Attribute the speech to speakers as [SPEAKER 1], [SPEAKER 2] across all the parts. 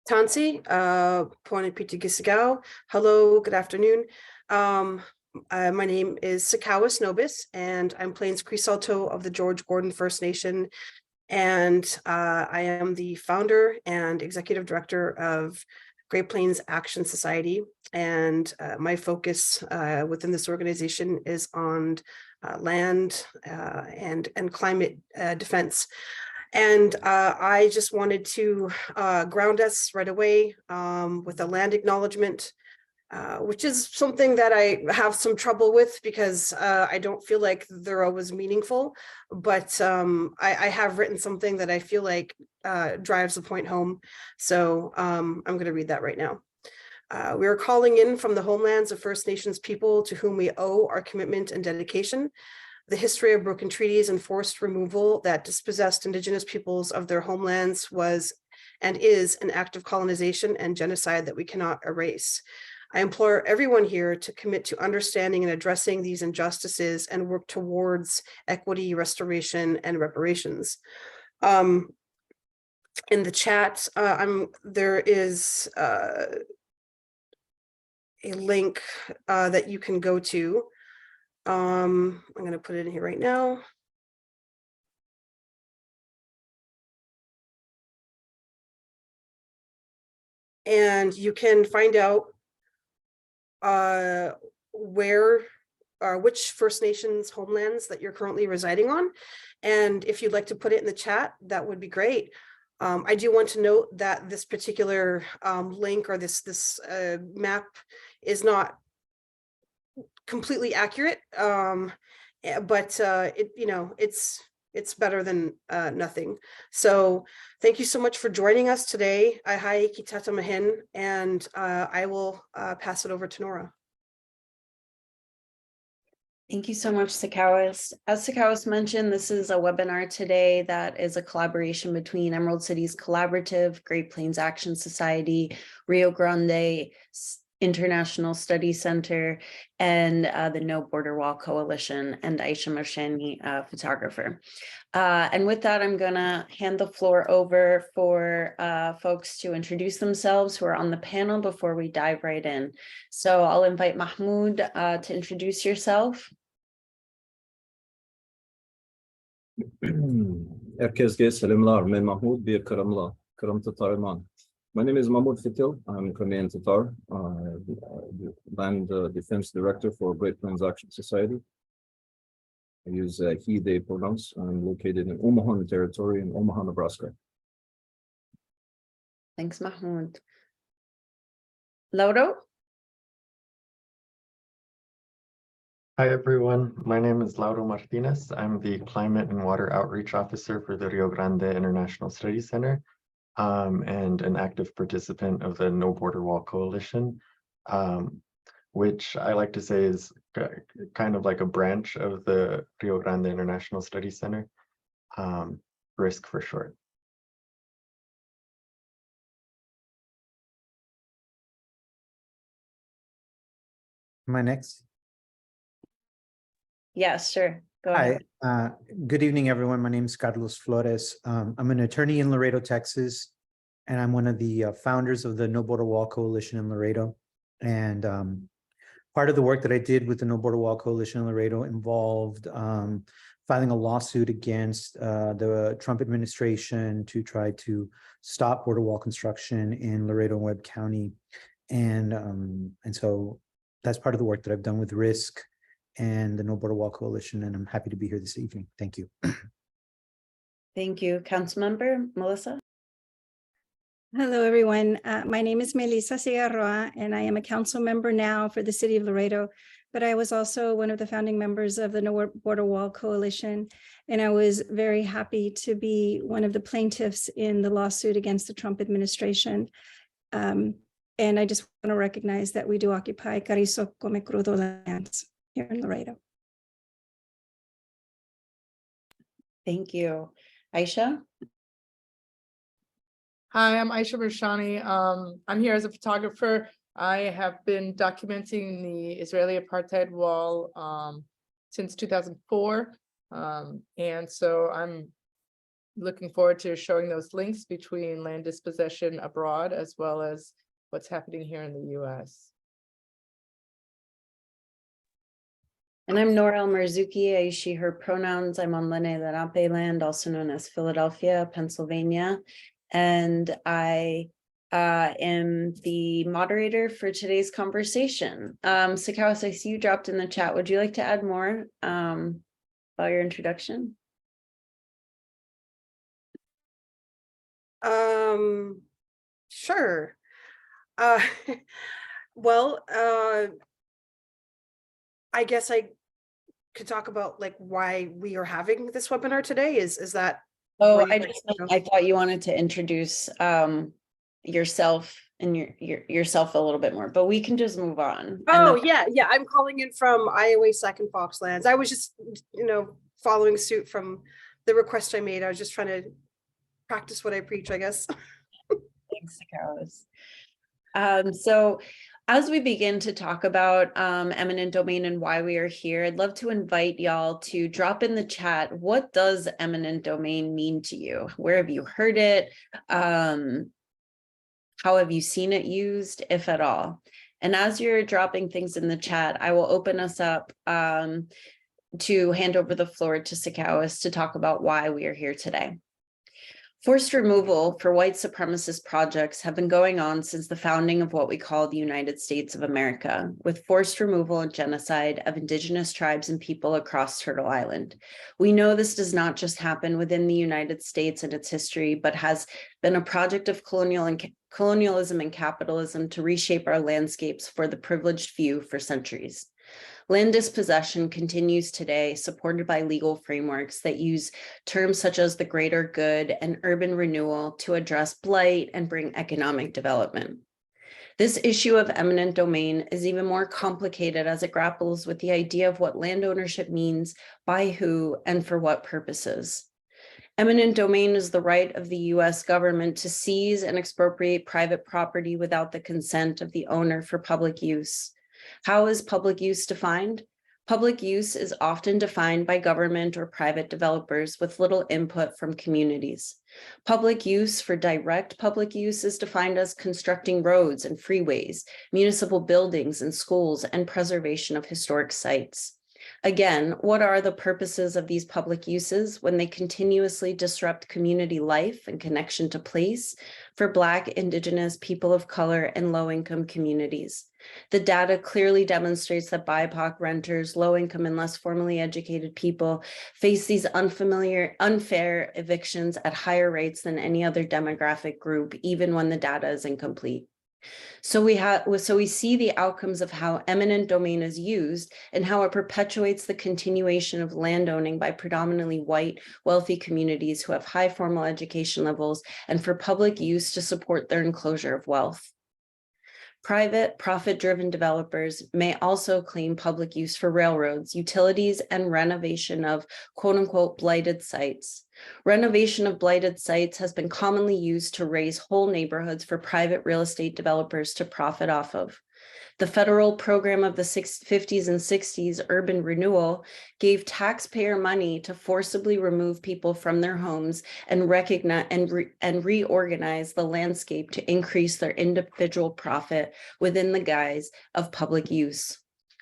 [SPEAKER 1] Tansi, Ponipitigisigal. Hello, good afternoon. My name is Sakawis Nobis, and I'm Plains Cree Salto of the George Gordon First Nation. And I am the founder and executive director of Great Plains Action Society. And my focus within this organization is on land and climate defense. And I just wanted to ground us right away with a land acknowledgement, which is something that I have some trouble with because I don't feel like they're always meaningful, but I have written something that I feel like drives the point home. So I'm going to read that right now. We are calling in from the homelands of First Nations people to whom we owe our commitment and dedication. The history of broken treaties and forced removal that dispossessed Indigenous peoples of their homelands was and is an act of colonization and genocide that we cannot erase. I implore everyone here to commit to understanding and addressing these injustices and work towards equity, restoration, and reparations. In the chat, there is a link that you can go to. I'm going to put it in here right now. And you can find out which First Nations homelands that you're currently residing on. And if you'd like to put it in the chat, that would be great. I do want to note that this particular link or this map is not completely accurate, but it's better than nothing. So thank you so much for joining us today. Ahai kitata mahin, and I will pass it over to Nora.
[SPEAKER 2] Thank you so much, Sakawis. As Sakawis mentioned, this is a webinar today that is a collaboration between Emerald Cities Collaborative, Great Plains Action Society, Rio Grande International Study Center, and the No Border Wall Coalition, and Aisha Mershani, photographer. And with that, I'm gonna hand the floor over for folks to introduce themselves who are on the panel before we dive right in. So I'll invite Mahmoud to introduce yourself.
[SPEAKER 3] My name is Mahmoud Fitil. I'm Ghanaian Tatar, Land Defense Director for Great Plains Action Society. I use he, they pronouns. I'm located in Omaha Territory in Omaha, Nebraska.
[SPEAKER 2] Thanks, Mahmoud. Lauro?
[SPEAKER 4] Hi, everyone. My name is Lauro Martinez. I'm the Climate and Water Outreach Officer for the Rio Grande International Study Center. And an active participant of the No Border Wall Coalition, which I like to say is kind of like a branch of the Rio Grande International Study Center, RISC for short.
[SPEAKER 5] Am I next?
[SPEAKER 2] Yeah, sure. Go ahead.
[SPEAKER 5] Hi, good evening, everyone. My name is Carlos Flores. I'm an attorney in Laredo, Texas, and I'm one of the founders of the No Border Wall Coalition in Laredo. And part of the work that I did with the No Border Wall Coalition in Laredo involved filing a lawsuit against the Trump administration to try to stop border wall construction in Laredo and Webb County. And so that's part of the work that I've done with RISC and the No Border Wall Coalition, and I'm happy to be here this evening. Thank you.
[SPEAKER 2] Thank you. Councilmember Melissa?
[SPEAKER 6] Hello, everyone. My name is Melissa Cigarroa, and I am a council member now for the city of Laredo, but I was also one of the founding members of the No Border Wall Coalition, and I was very happy to be one of the plaintiffs in the lawsuit against the Trump administration. And I just want to recognize that we do occupy Carrizo Come Crudo lands here in Laredo.
[SPEAKER 2] Thank you. Aisha?
[SPEAKER 7] Hi, I'm Aisha Mershani. I'm here as a photographer. I have been documenting the Israeli apartheid wall since 2004. And so I'm looking forward to showing those links between land dispossession abroad as well as what's happening here in the US.
[SPEAKER 2] And I'm Nora Marzuki, I, she, her pronouns. I'm on Lene Lenape land, also known as Philadelphia, Pennsylvania. And I am the moderator for today's conversation. Sakawas, I see you dropped in the chat. Would you like to add more about your introduction?
[SPEAKER 1] Sure. Uh, well, I guess I could talk about like why we are having this webinar today. Is that?
[SPEAKER 2] Oh,
[SPEAKER 1] what
[SPEAKER 2] I
[SPEAKER 1] you
[SPEAKER 2] just,
[SPEAKER 1] know?
[SPEAKER 2] I thought you wanted to introduce yourself and yourself a little bit more, but we can just move on. And
[SPEAKER 1] Oh,
[SPEAKER 2] then-
[SPEAKER 1] yeah. I'm calling in from Iowa Second Foxlands. I was just, following suit from the request I made. I was just trying to practice what I preach, I guess.
[SPEAKER 2] Thanks, Sakawas. So as we begin to talk about eminent domain and why we are here, I'd love to invite y'all to drop in the chat. What does eminent domain mean to you? Where have you heard it? How have you seen it used, if at all? And as you're dropping things in the chat, I will open us up to hand over the floor to Sakawas to talk about why we are here today. Forced removal for white supremacist projects have been going on since the founding of what we call the United States of America, with forced removal and genocide of indigenous tribes and people across Turtle Island. We know this does not just happen within the United States and its history, but has been a project of colonialism and capitalism to reshape our landscapes for the privileged few for centuries. Land dispossession continues today, supported by legal frameworks that use terms such as the greater good and urban renewal to address blight and bring economic development. This issue of eminent domain is even more complicated as it grapples with the idea of what land ownership means, by who, and for what purposes. Eminent domain is the right of the US government to seize and expropriate private property without the consent of the owner for public use. How is public use defined? Public use is often defined by government or private developers with little input from communities. Public use for direct public use is defined as constructing roads and freeways, municipal buildings and schools, and preservation of historic sites. Again, what are the purposes of these public uses when they continuously disrupt community life and connection to place for Black, Indigenous, people of color, and low-income communities? The data clearly demonstrates that BIPOC renters, low-income and less formally educated people face these unfair evictions at higher rates than any other demographic group, even when the data is incomplete. So we see the outcomes of how eminent domain is used and how it perpetuates the continuation of landowning by predominantly white, wealthy communities who have high formal education levels and for public use to support their enclosure of wealth. Private, profit-driven developers may also claim public use for railroads, utilities, and renovation of quote-unquote blighted sites. Renovation of blighted sites has been commonly used to raise whole neighborhoods for private real estate developers to profit off of. The federal program of the 50s and 60s, urban renewal, gave taxpayer money to forcibly remove people from their homes and recognize and reorganize the landscape to increase their individual profit within the guise of public use.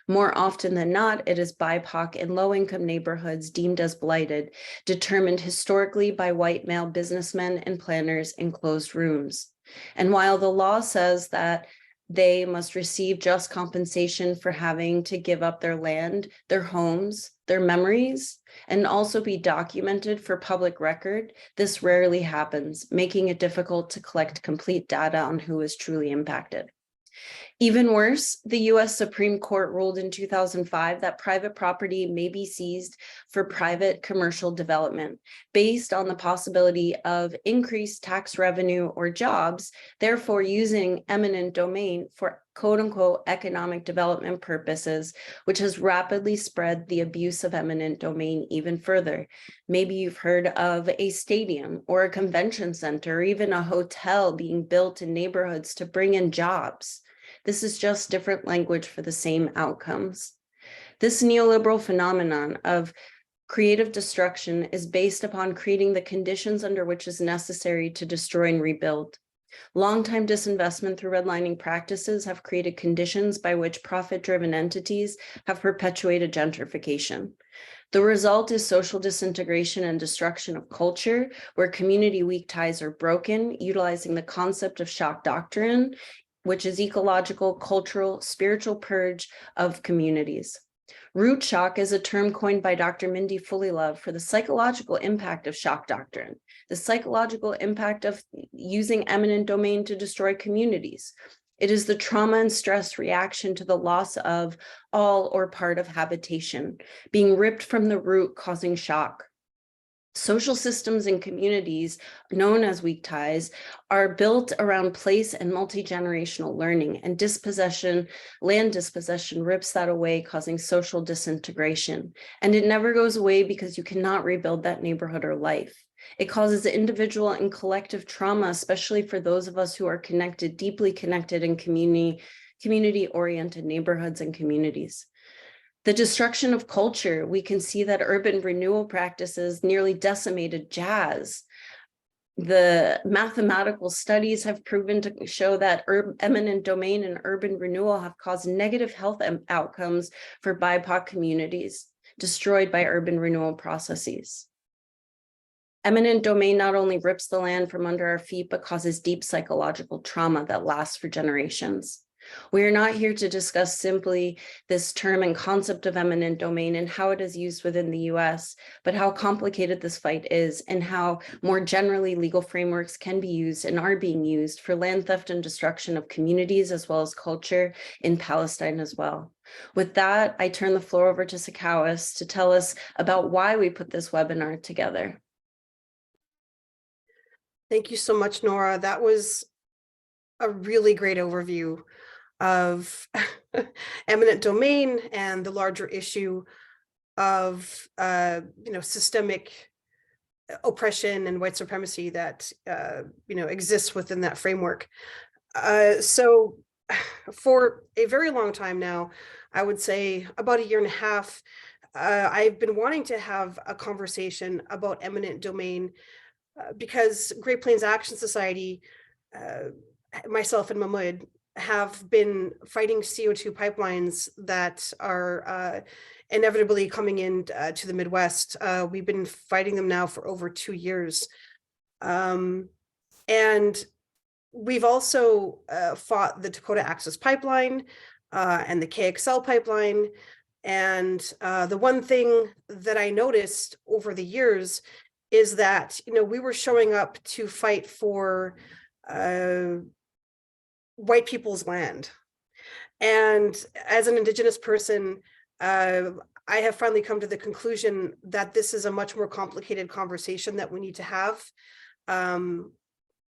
[SPEAKER 2] More often than not, it is BIPOC and low-income neighborhoods deemed as blighted, determined historically by white male businessmen and planners in closed rooms. And while the law says that they must receive just compensation for having to give up their land, their homes, their memories, and also be documented for public record, this rarely happens, making it difficult to collect complete data on who is truly impacted. Even worse, the US Supreme Court ruled in 2005 that private property may be seized for private commercial development based on the possibility of increased tax revenue or jobs, therefore using eminent domain for quote unquote economic development purposes, which has rapidly spread the abuse of eminent domain even further. Maybe you've heard of a stadium or a convention center or even a hotel being built in neighborhoods to bring in jobs. This is just different language for the same outcomes. This neoliberal phenomenon of Creative destruction is based upon creating the conditions under which is necessary to destroy and rebuild. Long-time disinvestment through redlining practices have created conditions by which profit-driven entities have perpetuated gentrification. The result is social disintegration and destruction of culture, where community weak ties are broken, utilizing the concept of shock doctrine, which is ecological, cultural, spiritual purge of communities. Root shock is a term coined by Dr. Mindy Fullilove for the psychological impact of shock doctrine, the psychological impact of using eminent domain to destroy communities. It is the trauma and stress reaction to the loss of all or part of habitation, being ripped from the root, causing shock. Social systems and communities, known as weak ties, are built around place and multi-generational learning, and dispossession, land dispossession, rips that away, causing social disintegration. And it never goes away because you cannot rebuild that neighborhood or life. It causes individual and collective trauma, especially for those of us who are connected, deeply connected in community-oriented neighborhoods and communities. The destruction of culture, we can see that urban renewal practices nearly decimated jazz. The mathematical studies have proven to show that eminent domain and urban renewal have caused negative health outcomes for BIPOC communities destroyed by urban renewal processes. Eminent domain not only rips the land from under our feet, but causes deep psychological trauma that lasts for generations. We are not here to discuss simply this term and concept of eminent domain and how it is used within the US, but how complicated this fight is and how more generally legal frameworks can be used and are being used for land theft and destruction of communities as well as culture in Palestine as well. With that, I turn the floor over to Sakawis to tell us about why we put this webinar together.
[SPEAKER 1] Thank you so much, Nora. That was a really great overview of eminent domain and the larger issue of systemic oppression and white supremacy that exists within that framework. So for a very long time now, I would say about 1.5 years, I've been wanting to have a conversation about eminent domain because Great Plains Action Society, myself and Mahmoud, have been fighting CO2 pipelines that are inevitably coming in to the Midwest. We've been fighting them now for over 2 years. And we've also fought the Dakota Access Pipeline and the KXL pipeline. And the one thing that I noticed over the years is that, we were showing up to fight for white people's land. And as an Indigenous person, I have finally come to the conclusion that this is a much more complicated conversation that we need to have,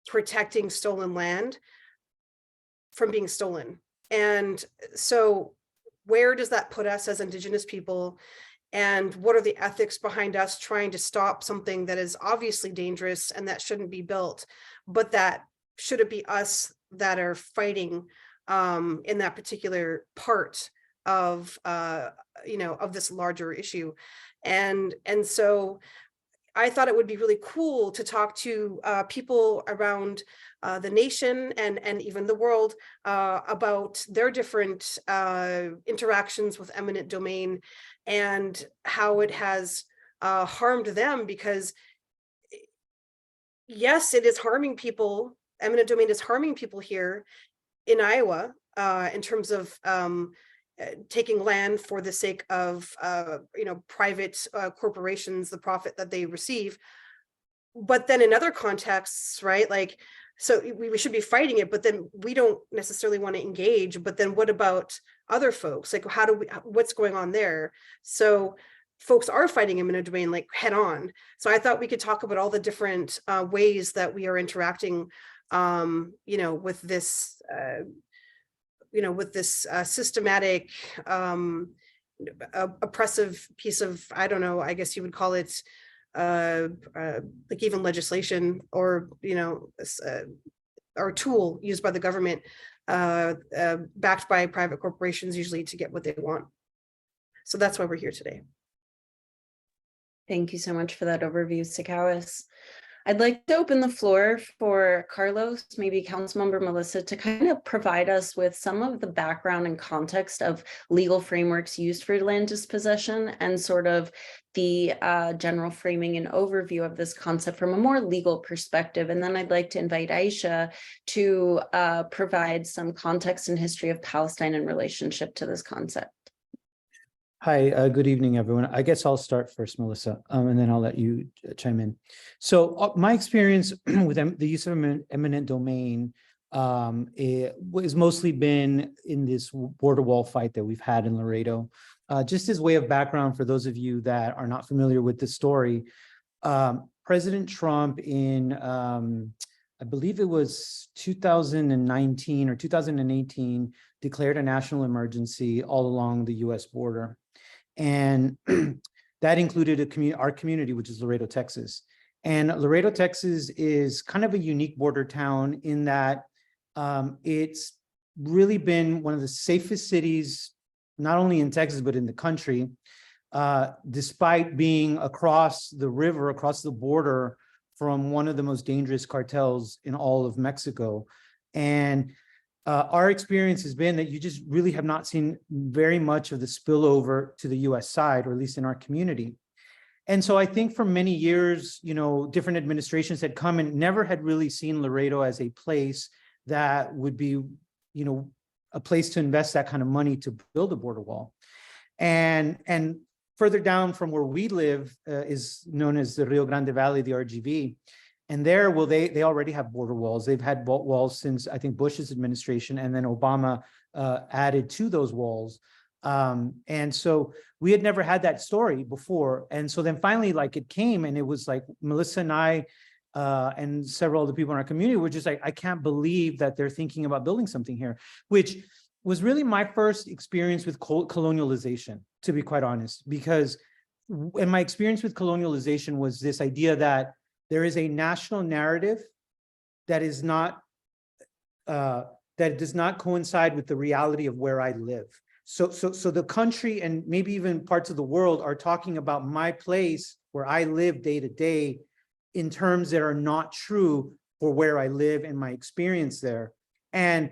[SPEAKER 1] protecting stolen land from being stolen. And so where does that put us as Indigenous people? And what are the ethics behind us trying to stop something that is obviously dangerous and that shouldn't be built, but that should it be us that are fighting in that particular part of of this larger issue. And so I thought it would be really cool to talk to people around the nation and even the world about their different interactions with eminent domain and how it has harmed them, because yes, it is harming people. Eminent domain is harming people here in Iowa in terms of taking land for the sake of private corporations, the profit that they receive. But then in other contexts, right, like, so we should be fighting it, but then we don't necessarily want to engage. But then what about other folks? Like, what's going on there? So folks are fighting eminent domain like head on. So I thought we could talk about all the different ways that we are interacting with this systematic oppressive piece of, I don't know, I guess you would call it like even legislation or or tool used by the government, backed by private corporations, usually to get what they want. So that's why we're here today.
[SPEAKER 2] Thank you so much for that overview, Sakawis. I'd like to open the floor for Carlos, maybe Councilmember Melissa, to kind of provide us with some of the background and context of legal frameworks used for land dispossession and sort of the general framing and overview of this concept from a more legal perspective. And then I'd like to invite Aisha to provide some context and history of Palestine in relationship to this concept.
[SPEAKER 5] Hi, good evening, everyone. I guess I'll start first, Melissa, and then I'll let you chime in. So my experience with the use of eminent domain it has mostly been in this border wall fight that we've had in Laredo. Just as way of background for those of you that are not familiar with the story, President Trump in, I believe it was 2019 or 2018, declared a national emergency all along the US border. And that included our community, which is Laredo, Texas. And Laredo, Texas is kind of a unique border town in that it's really been one of the safest cities, not only in Texas, but in the country, despite being across the river, across the border from one of the most dangerous cartels in all of Mexico. And our experience has been that you just really have not seen very much of the spillover to the US side, or at least in our community. And so I think for many years, different administrations had come and never had really seen Laredo as a place that would be, a place to invest that kind of money to build a border wall. And further down from where we live is known as the Rio Grande Valley, the RGV. And there, well, they already have border walls. They've had walls since, I think, Bush's administration, and then Obama added to those walls. And so we had never had that story before. And so then finally, it came, and it was like Melissa and I and several other people in our community were just like, I can't believe that they're thinking about building something here, which was really my first experience with colonialization, to be quite honest, because in my experience with colonialization was this idea that there is a national narrative that is not, that does not coincide with the reality of where I live. So the country and maybe even parts of the world are talking about my place where I live day to day in terms that are not true for where I live and my experience there. And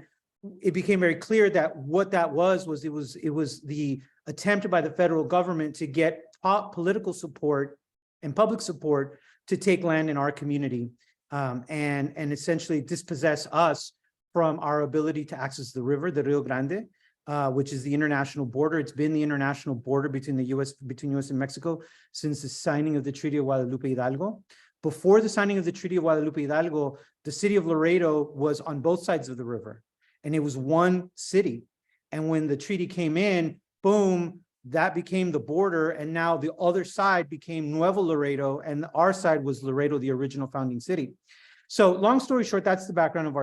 [SPEAKER 5] it became very clear that what that was it was the attempt by the federal government to get top political support and public support to take land in our community and essentially dispossess us from our ability to access the river, the Rio Grande, which is the international border. It's been the international border between US and Mexico since the signing of the Treaty of Guadalupe Hidalgo. Before the signing of the Treaty of Guadalupe Hidalgo, the city of Laredo was on both sides of the river, and it was one city. And when the treaty came in, boom, that became the border, and now the other side became Nuevo Laredo, and our side was Laredo, the original founding city. So long story short, that's the background of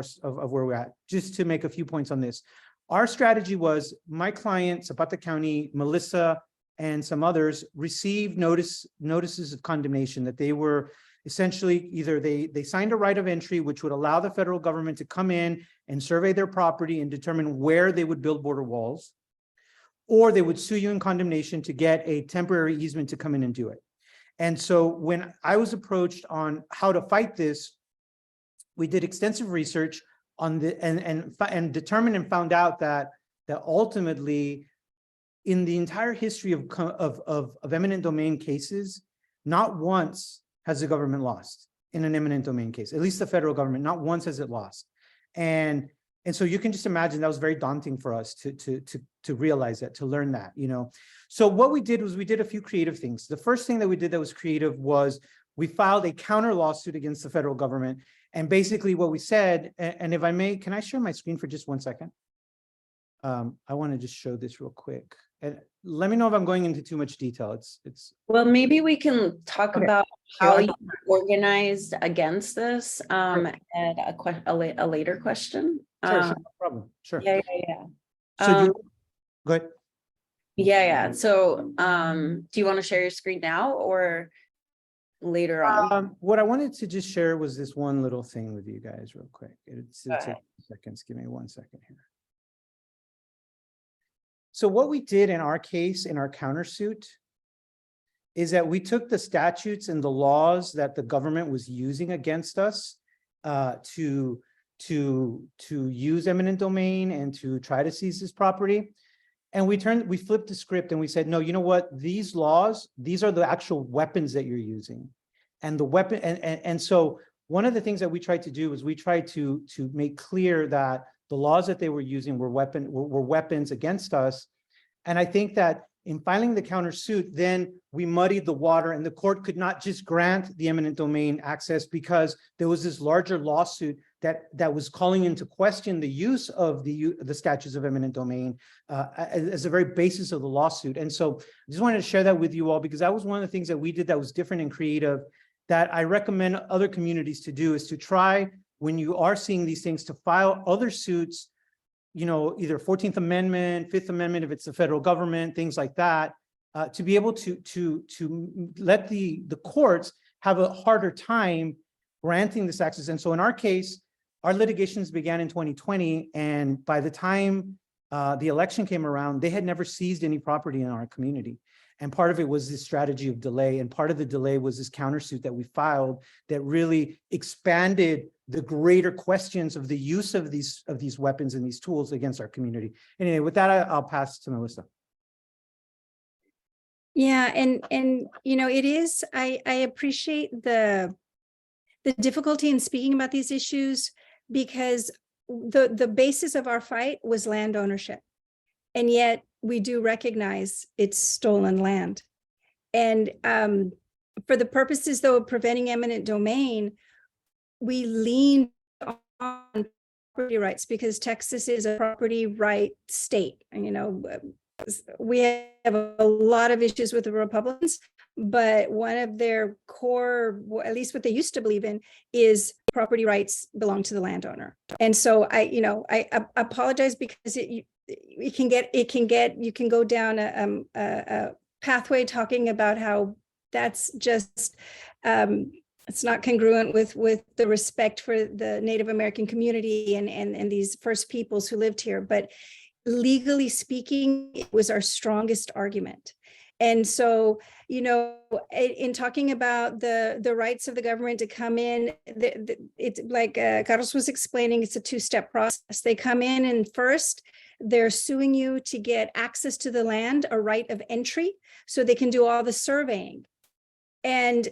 [SPEAKER 5] where we're at. Just to make a few points on this. Our strategy was my client, Zapata County, Melissa, and some others received notices of condemnation that they were essentially either they signed a right of entry, which would allow the federal government to come in and survey their property and determine where they would build border walls, or they would sue you in condemnation to get a temporary easement to come in and do it. And so when I was approached on how to fight this, we did extensive research on the and determined and found out that ultimately in the entire history of eminent domain cases, not once has the government lost in an eminent domain case, at least the federal government, not once has it lost. And so you can just imagine that was very daunting for us to realize that, to learn that, So what we did was we did a few creative things. The first thing that we did that was creative was we filed a counter lawsuit against the federal government. And basically what we said, and if I may, can I share my screen for just 1 second? I want to just show this real quick. And let me know if I'm going into too much detail. It's
[SPEAKER 2] Well, maybe we can talk
[SPEAKER 5] Okay.
[SPEAKER 2] about how you organized against this at a later question.
[SPEAKER 5] sure, no problem. Sure.
[SPEAKER 2] Yeah.
[SPEAKER 5] So go ahead.
[SPEAKER 2] Yeah. So do you want to share your screen now or later on?
[SPEAKER 5] What I wanted to just share was this one little thing with you guys real quick. It'll take seconds. Give me 1 second here. So what we did in our case, in our countersuit, is that we took the statutes and the laws that the government was using against us to use eminent domain and to try to seize this property. And we flipped the script and we said, no, you know what? These laws, these are the actual weapons that you're using. And the weapon, and so one of the things that we tried to do is we tried to make clear that the laws that they were using were weapons against us. And I think that in filing the countersuit, then we muddied the water and the court could not just grant the eminent domain access because there was this larger lawsuit that was calling into question the use of the statutes of eminent domain as the very basis of the lawsuit. And so I just wanted to share that with you all because that was one of the things that we did that was different and creative that I recommend other communities to do is to try when you are seeing these things to file other suits, you know, either 14th Amendment, 5th Amendment, if it's the federal government, things like that, to be able to let the courts have a harder time granting this access. And so in our case, our litigations began in 2020. And by the time the election came around, they had never seized any property in our community. And part of it was this strategy of delay. And part of the delay was this countersuit that we filed that really expanded the greater questions of the use of these weapons and these tools against our community. Anyway, with that, I'll pass to Melissa.
[SPEAKER 6] Yeah, and you know, it is, I appreciate the difficulty in speaking about these issues because the basis of our fight was land ownership. And yet we do recognize it's stolen land. And for the purposes, though, of preventing eminent domain, we leaned on property rights because Texas is a property right state. And, you know, we have a lot of issues with the Republicans, but one of their core, at least what they used to believe in, is property rights belong to the landowner. And so I apologize because you can go down a pathway talking about how that's just it's not congruent with the respect for the Native American community and these first peoples who lived here. But legally speaking, it was our strongest argument. And so, you know, in talking about the rights of the government to come in, it's like Carlos was explaining, it's a two-step process. They come in and first, they're suing you to get access to the land, a right of entry, so they can do all the surveying. And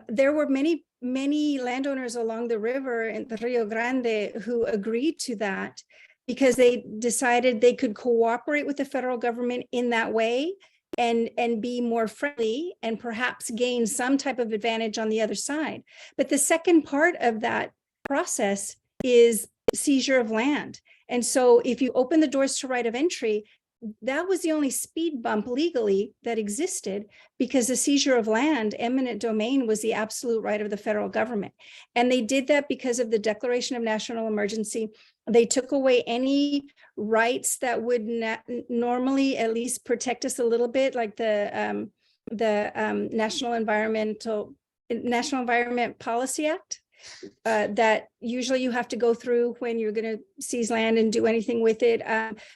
[SPEAKER 6] there were many landowners along the river in the Rio Grande who agreed to that because they decided they could cooperate with the federal government in that way and be more friendly and perhaps gain some type of advantage on the other side. But the second part of that process is seizure of land. And so if you open the doors to right of entry, that was the only speed bump legally that existed because the seizure of land, eminent domain, was the absolute right of the federal government. And they did that because of the Declaration of National Emergency. They took away any rights that would normally at least protect us a little bit, like the National Environment Policy Act. That usually you have to go through when you're going to seize land and do anything with it.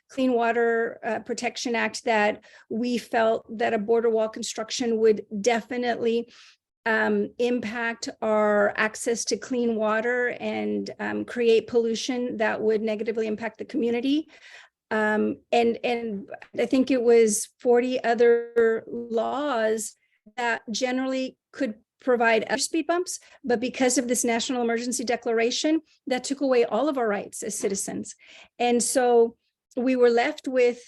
[SPEAKER 6] Clean Water Protection Act that we felt that a border wall construction would definitely impact our access to clean water and create pollution that would negatively impact the community. And I think it was 40 other laws that generally could provide other speed bumps, but because of this national emergency declaration, that took away all of our rights as citizens. And so we were left with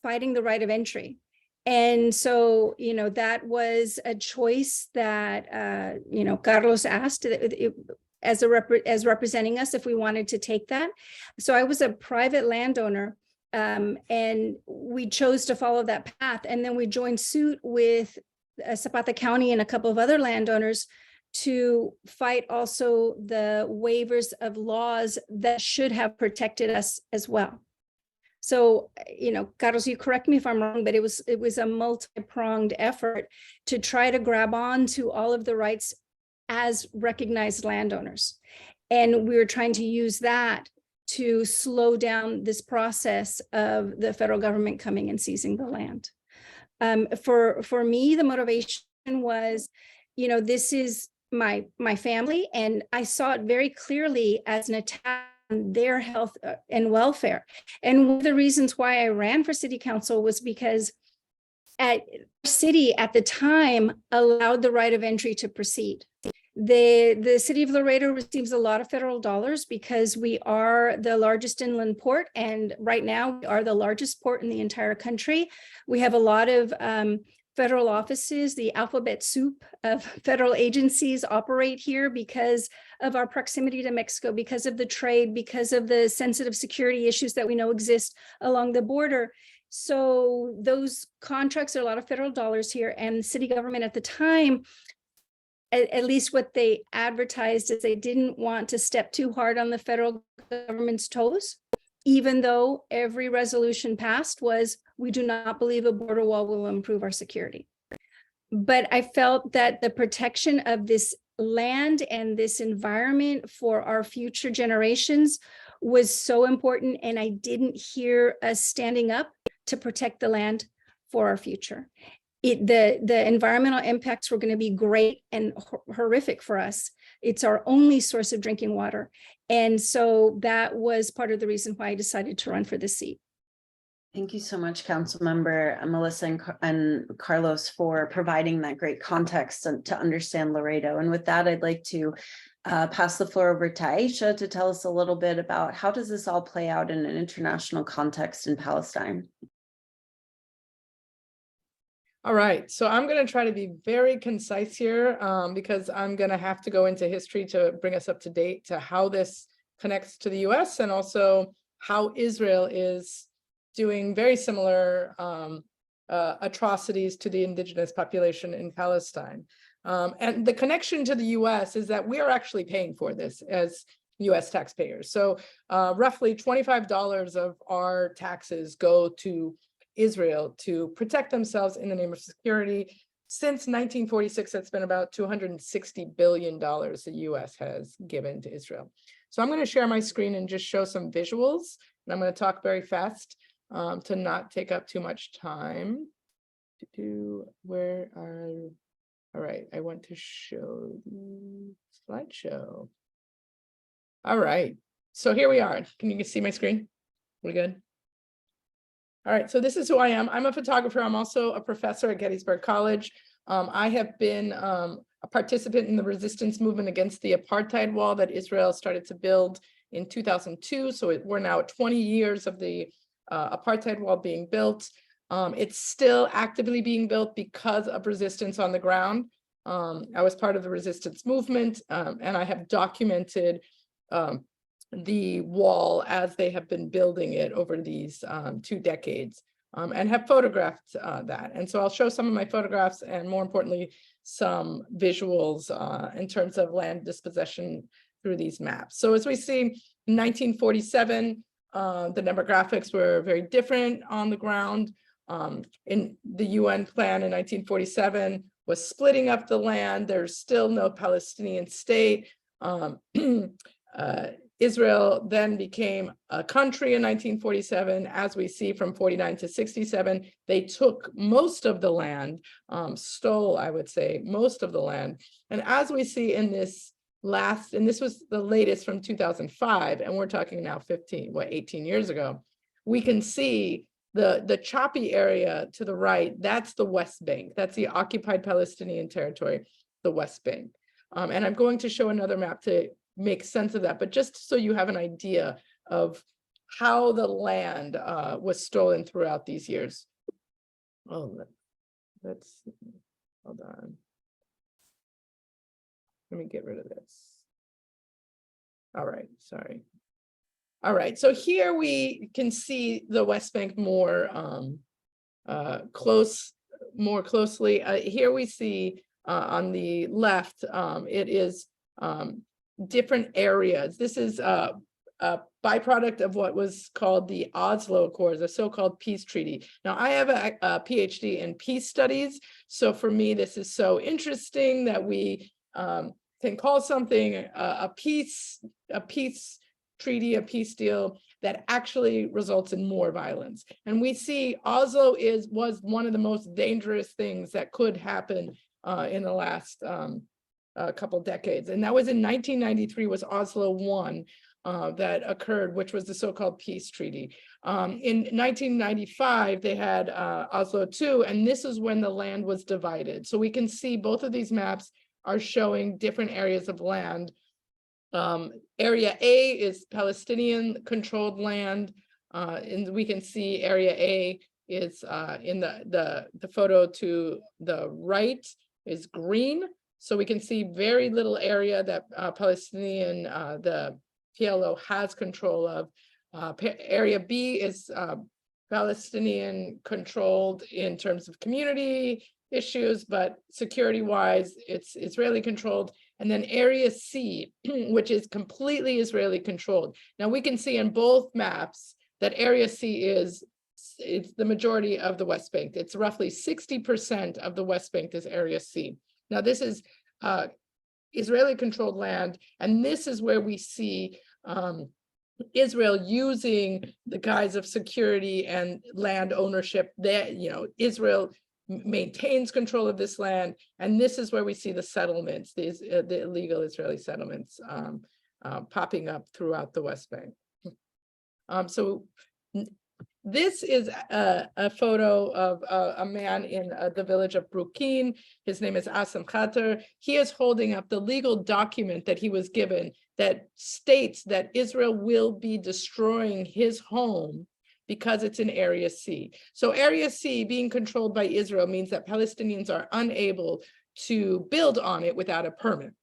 [SPEAKER 6] fighting the right of entry. And so, you know, that was a choice that, you know, Carlos asked as representing us if we wanted to take that. So I was a private landowner and we chose to follow that path. And then we joined suit with Zapata County and a couple of other landowners to fight also the waivers of laws that should have protected us as well. So, you know, Carlos, you correct me if I'm wrong, but it was a multi-pronged effort to try to grab on to all of the rights as recognized landowners. And we were trying to use that to slow down this process of the federal government coming and seizing the land. For me, the motivation was, you know, this is my family, and I saw it very clearly as an attack on their health and welfare. And one of the reasons why I ran for city council was because our city at the time allowed the right of entry to proceed. The city of Laredo receives a lot of federal dollars because we are the largest inland port, and right now we are the largest port in the entire country. We have a lot of federal offices. The alphabet soup of federal agencies operate here because of our proximity to Mexico, because of the trade, because of the sensitive security issues that we know exist along the border. So those contracts are a lot of federal dollars here, and the city government at the time, at least what they advertised, is they didn't want to step too hard on the federal government's toes, even though every resolution passed was, we do not believe a border wall will improve our security. But I felt that the protection of this land and this environment for our future generations was so important, and I didn't hear us standing up to protect the land for our future. The environmental impacts were going to be great and horrific for us. It's our only source of drinking water. And so that was part of the reason why I decided to run for this seat.
[SPEAKER 2] Thank you so much, Councilmember Melissa and Carlos, for providing that great context to understand Laredo. And with that, I'd like to pass the floor over to Aisha to tell us a little bit about how does this all play out in an international context in Palestine.
[SPEAKER 7] All right, so I'm going to try to be very concise here because I'm going to have to go into history to bring us up to date to how this connects to the US, and also how Israel is doing very similar atrocities to the indigenous population in Palestine. And the connection to the US is that we are actually paying for this as US taxpayers. So roughly $25 of our taxes go to Israel to protect themselves in the name of security. Since 1946, that's been about $260 billion the US has given to Israel. So I'm going to share my screen and just show some visuals, and I'm going to talk very fast to not take up too much time. All right, I want to show the slideshow. All right, so here we are. Can you see my screen? We good? All right, so this is who I am. I'm a photographer. I'm also a professor at Gettysburg College. I have been a participant in the resistance movement against the apartheid wall that Israel started to build in 2002. So we're now at 20 years of the apartheid wall being built. It's still actively being built because of resistance on the ground. I was part of the resistance movement, and I have documented the wall as they have been building it over these 2 decades, and have photographed that. And so I'll show some of my photographs, and more importantly, some visuals in terms of land dispossession through these maps. So as we see, in 1947, the demographics were very different on the ground. In the UN plan in 1947 was splitting up the land. There's still no Palestinian state. Israel then became a country in 1947. As we see, from 49 to 67, they took most of the land, stole, I would say, most of the land. And as we see in this last, and this was the latest from 2005, and we're talking now 18 years ago, we can see the choppy area to the right. That's the West Bank. That's the occupied Palestinian territory, the West Bank. And I'm going to show another map to make sense of that, but just so you have an idea of how the land was stolen throughout these years. Oh, let's hold on. Let me get rid of this. All right, sorry. All right, so here we can see the West Bank more closely. Here we see on the left, it is different areas. This is a byproduct of what was called the Oslo Accords, the so-called peace treaty. Now, I have a PhD in peace studies, so for me, this is so interesting that we can call something a peace treaty, a peace deal that actually results in more violence. And we see Oslo was one of the most dangerous things that could happen in the last couple decades. And that was in 1993 was Oslo I that occurred, which was the so-called peace treaty. In 1995, they had Oslo II, and this is when the land was divided. So we can see both of these maps are showing different areas of land. Area A is Palestinian controlled land, and we can see Area A is in the photo to the right is green. So we can see very little area that Palestinian, the PLO has control of. Area B is Palestinian controlled in terms of community issues, but security wise, it's Israeli controlled. And then Area C, which is completely Israeli controlled. Now we can see in both maps that Area C it's the majority of the West Bank. It's roughly 60% of the West Bank is Area C. Now this is Israeli controlled land, and this is where we see Israel using the guise of security and land ownership. That, Israel maintains control of this land, and this is where we see the settlements, the illegal Israeli settlements popping up throughout the West Bank. This is a photo of a man in the village of Brukin. His name is Asim Khater. He is holding up the legal document that he was given that states that Israel will be destroying his home because it's in Area C. So Area C being controlled by Israel means that Palestinians are unable to build on it without a permit.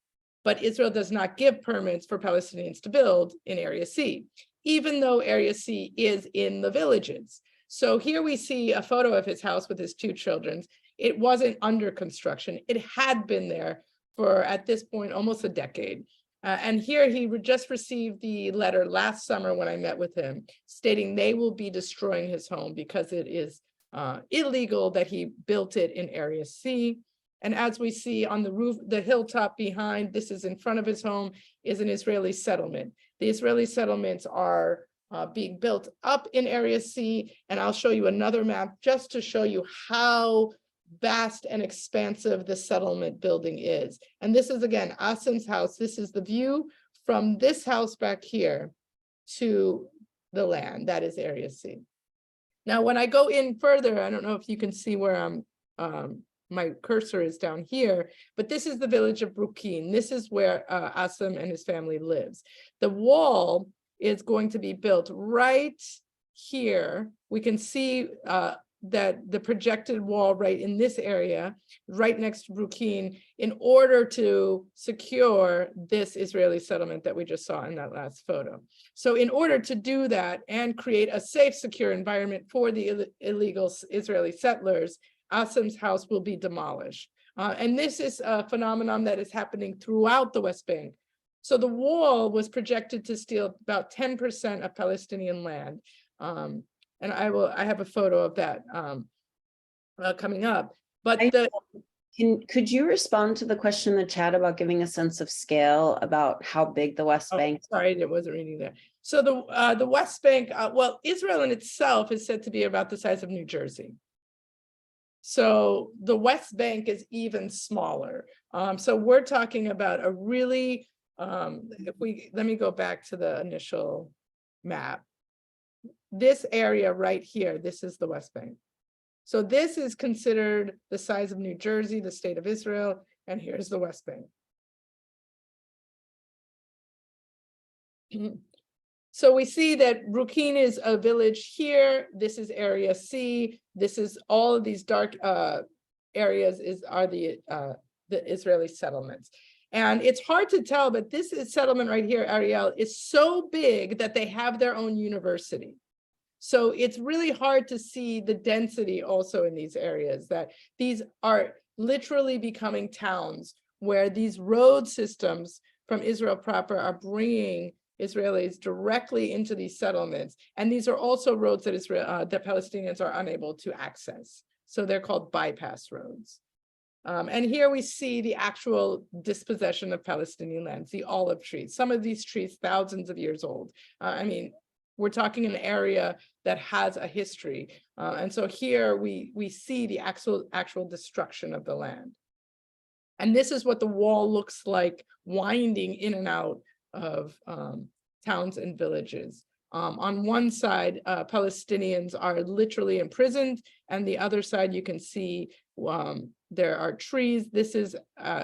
[SPEAKER 7] But Israel does not give permits for Palestinians to build in Area C, even though Area C is in the villages. So here we see a photo of his house with his two children. It wasn't under construction. It had been there for, at this point, almost a decade. And here he just received the letter last summer when I met with him, stating they will be destroying his home because it is illegal that he built it in Area C. And as we see on the roof, the hilltop behind, this is in front of his home, is an Israeli settlement. The Israeli settlements are being built up in Area C, and I'll show you another map just to show you how vast and expansive the settlement building is. And this is, again, Asim's house. This is the view from this house back here to the land. That is Area C. Now, when I go in further, I don't know if you can see where my cursor is down here, but this is the village of Brukin. This is where Asim and his family lives. The wall is going to be built right here. We can see that the projected wall right in this area, right next to Brukin, in order to secure this Israeli settlement that we just saw in that last photo. So in order to do that and create a safe, secure environment for the illegal Israeli settlers, Asim's house will be demolished. And this is a phenomenon that is happening throughout the West Bank. So the wall was projected to steal about 10% of Palestinian land. And I have a photo of that coming up. But
[SPEAKER 2] could you respond to the question in the chat about giving a sense of scale about how big the West Bank?
[SPEAKER 7] Sorry, I wasn't reading there. So the West Bank, well, Israel in itself is said to be about the size of New Jersey. So the West Bank is even smaller. So we're talking about a really, let me go back to the initial map. This area right here, this is the West Bank. So this is considered the size of New Jersey, the state of Israel, and here's the West Bank. So we see that Brukin is a village here. This is Area C. This is all of these dark areas are the Israeli settlements. And it's hard to tell, but this settlement right here, Ariel, is so big that they have their own university. So it's really hard to see the density also in these areas, that these are literally becoming towns where these road systems from Israel proper are bringing Israelis directly into these settlements. And these are also roads that that Palestinians are unable to access. So they're called bypass roads. And here we see the actual dispossession of Palestinian lands, the olive trees. Some of these trees, thousands of years old. I mean, we're talking an area that has a history. And so here we see the actual destruction of the land. And this is what the wall looks like winding in and out of towns and villages. On one side, Palestinians are literally imprisoned, and the other side you can see there are trees. This is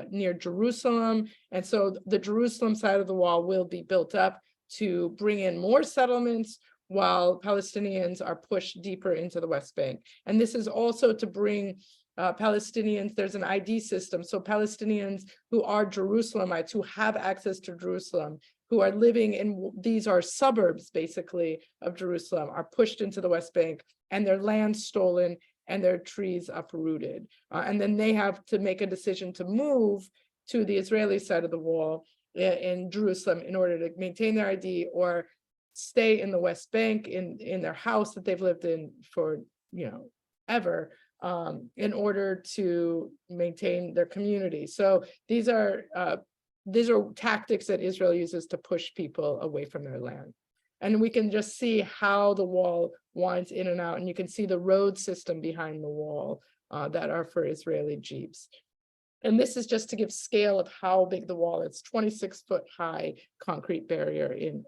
[SPEAKER 7] near Jerusalem. And so the Jerusalem side of the wall will be built up to bring in more settlements while Palestinians are pushed deeper into the West Bank. And this is also to bring Palestinians, there's an ID system. So Palestinians who are Jerusalemites, who have access to Jerusalem, who are living in, these are suburbs basically of Jerusalem, are pushed into the West Bank and their land stolen and their trees uprooted. And then they have to make a decision to move to the Israeli side of the wall in Jerusalem in order to maintain their ID or stay in the West Bank in their house that they've lived in for, ever, in order to maintain their community. So these are tactics that Israel uses to push people away from their land. And we can just see how the wall winds in and out, and you can see the road system behind the wall that are for Israeli Jeeps. And this is just to give scale of how big the wall is, 26-foot high concrete barrier in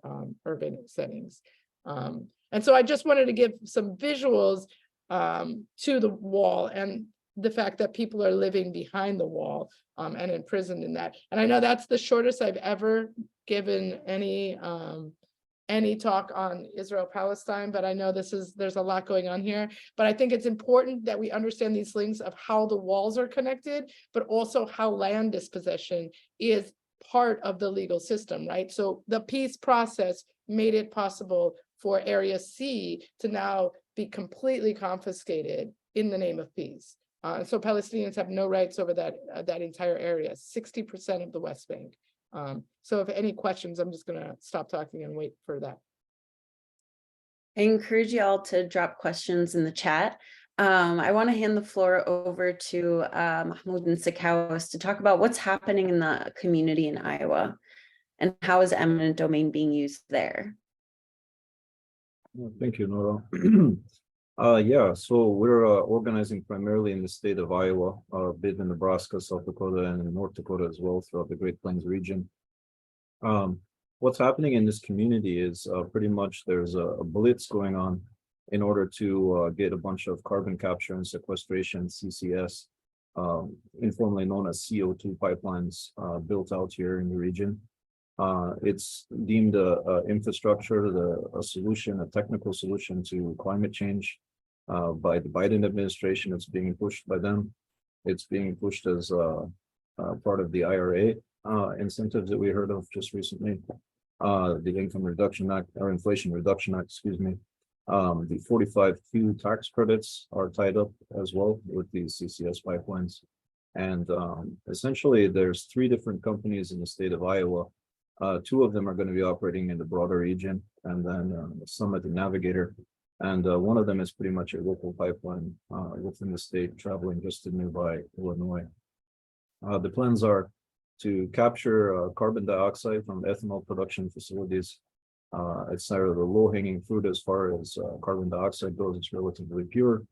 [SPEAKER 7] urban settings. And so I just wanted to give some visuals to the wall and the fact that people are living behind the wall and imprisoned in that. And I know that's the shortest I've ever given any talk on Israel-Palestine, but I know there's a lot going on here. But I think it's important that we understand these links of how the walls are connected, but also how land dispossession is part of the legal system, right? So the peace process made it possible for Area C to now be completely confiscated in the name of peace. So Palestinians have no rights over that entire area, 60% of the West Bank. So if any questions, I'm just gonna stop talking and wait for that.
[SPEAKER 2] I encourage you all to drop questions in the chat. I want to hand the floor over to Mahmoud and Sakawas to talk about what's happening in the community in Iowa and how is eminent domain being used there.
[SPEAKER 3] Well, thank you, Nora. Yeah, so we're organizing primarily in the state of Iowa, a bit in Nebraska, South Dakota, and North Dakota as well, throughout the Great Plains region. What's happening in this community is pretty much there's a blitz going on in order to get a bunch of carbon capture and sequestration, CCS, informally known as CO2 pipelines, built out here in the region. It's deemed a infrastructure, a solution, a technical solution to climate change by the Biden administration. It's being pushed by them. It's being pushed as part of the IRA incentives that we heard of just recently. The Income Reduction Act, or Inflation Reduction Act, excuse me. The 45Q tax credits are tied up as well with these CCS pipelines. And essentially, there's 3 different companies in the state of Iowa. 2 of them are going to be operating in the broader region, and then Summit and Navigator. And one of them is pretty much a local pipeline within the state, traveling just to nearby Illinois. The plans are to capture carbon dioxide from ethanol production facilities. It's sort of the low-hanging fruit as far as carbon dioxide goes. It's relatively pure.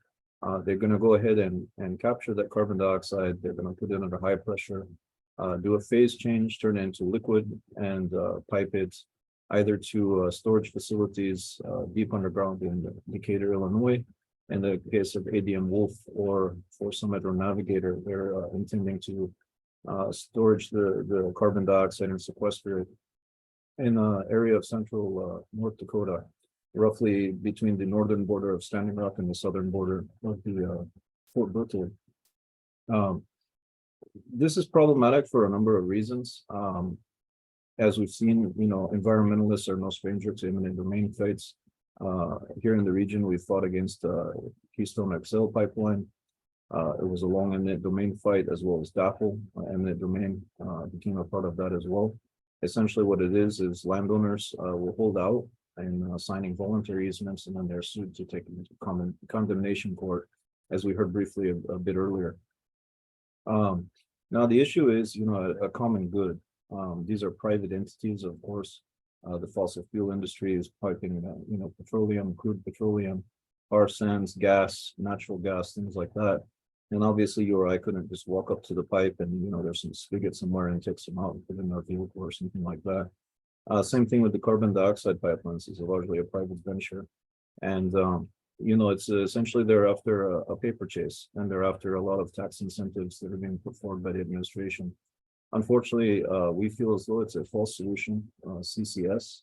[SPEAKER 3] They're going to go ahead and capture that carbon dioxide. They're going to put it under high pressure, do a phase change, turn it into liquid, and pipe it either to storage facilities deep underground in Decatur, Illinois. In the case of ADM Wolf or for Summit or Navigator, they're intending to storage the carbon dioxide and sequester it in an area of central North Dakota, roughly between the northern border of Standing Rock and the southern border of the Fort Berthold. This is problematic for a number of reasons. As we've seen, environmentalists are no stranger to eminent domain fights. Here in the region, we fought against Keystone XL pipeline. It was a long eminent domain fight, as well as DAPL. Eminent domain became a part of that as well. Essentially, what it is landowners will hold out and signing voluntary easements, and then they're sued to take them to condemnation court, as we heard briefly a bit earlier. Now, the issue is, a common good. These are private entities, of course. The fossil fuel industry is piping, petroleum, crude petroleum, tar sands, gas, natural gas, things like that. And obviously you or I couldn't just walk up to the pipe and, you know, there's some spigot somewhere and take some out and put in our vehicle or something like that. Same thing with the carbon dioxide pipelines. It's largely a private venture. And, you know, it's essentially they're after a paper chase, and they're after a lot of tax incentives that are being put forward by the administration. Unfortunately, we feel as though it's a false solution, CCS,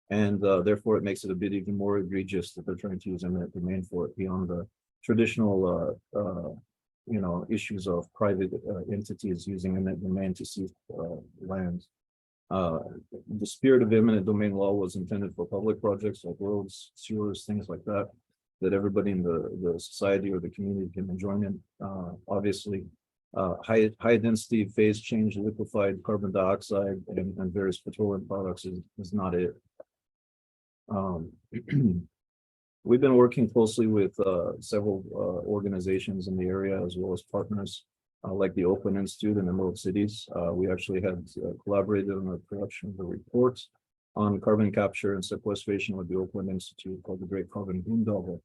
[SPEAKER 3] and therefore it makes it a bit even more egregious that they're trying to use eminent domain for it beyond the traditional, you know, issues of private entities using eminent domain to seize land. The spirit of eminent domain law was intended for public projects like roads, sewers, things like that, that everybody in the society or the community can join in. Obviously, high density phase change liquefied carbon dioxide and various petroleum products is not it. We've been working closely with several organizations in the area, as well as partners like the Oakland Institute and Emerald Cities. We actually had collaborated on the production of a report on carbon capture and sequestration with the Oakland Institute called the Great Carbon Boondoggle.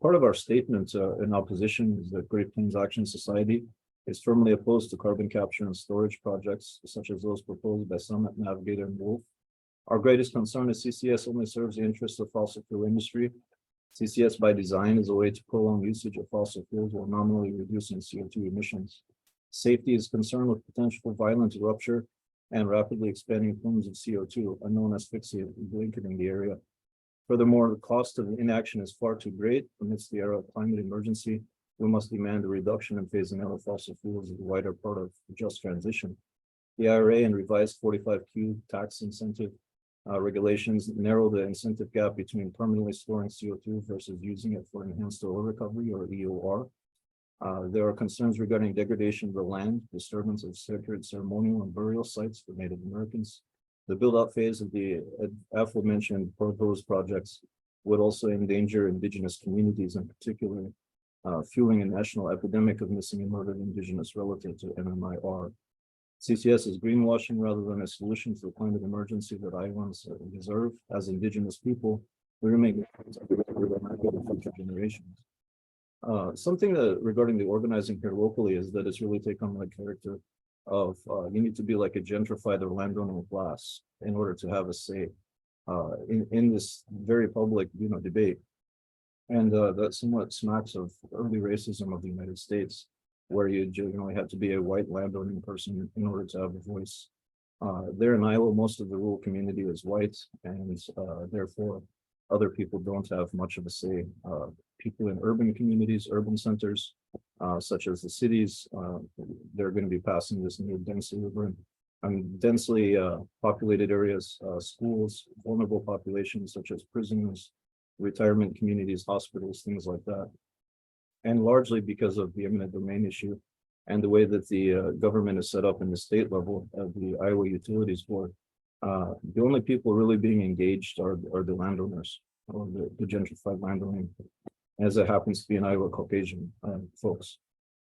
[SPEAKER 3] Part of our statement in opposition is that Great Plains Action Society is firmly opposed to carbon capture and storage projects such as those proposed by Summit, Navigator, and Wolf. Our greatest concern is CCS only serves the interests of fossil fuel industry. CCS by design is a way to prolong usage of fossil fuels while nominally reducing CO2 emissions. Safety is concerned with potential violent rupture and rapidly expanding plumes of CO2, unknown asphyxia blanketing the area. Furthermore, the cost of inaction is far too great. Amidst the era of climate emergency, we must demand a reduction in phasing out of fossil fuels as a wider part of just transition. The IRA and revised 45Q tax incentive regulations narrow the incentive gap between permanently storing CO2 versus using it for enhanced oil recovery or EOR. There are concerns regarding degradation of the land, disturbance of sacred ceremonial and burial sites for Native Americans. The build-out phase of the aforementioned proposed projects would also endanger indigenous communities, in particular, fueling a national epidemic of missing and murdered indigenous relatives, or MMIR. CCS is greenwashing rather than a solution to the climate emergency that Iowans deserve. As indigenous people, we remain for future generations. Something that regarding the organizing here locally is that it's really taken on the character of you need to be like a gentrified or landowner class in order to have a say in this very public, you know, debate. And that somewhat smacks of early racism of the United States, where you generally have to be a white landowning person in order to have a voice. There in Iowa, most of the rural community is white, and therefore other people don't have much of a say. People in urban communities, urban centers, such as the cities, they're going to be passing this new densely populated areas, schools, vulnerable populations such as prisons, retirement communities, hospitals, things like that. And largely because of the eminent domain issue and the way that the government is set up in the state level of the Iowa Utilities Board, the only people really being engaged are the landowners, or the gentrified landowning, as it happens to be in Iowa Caucasian folks.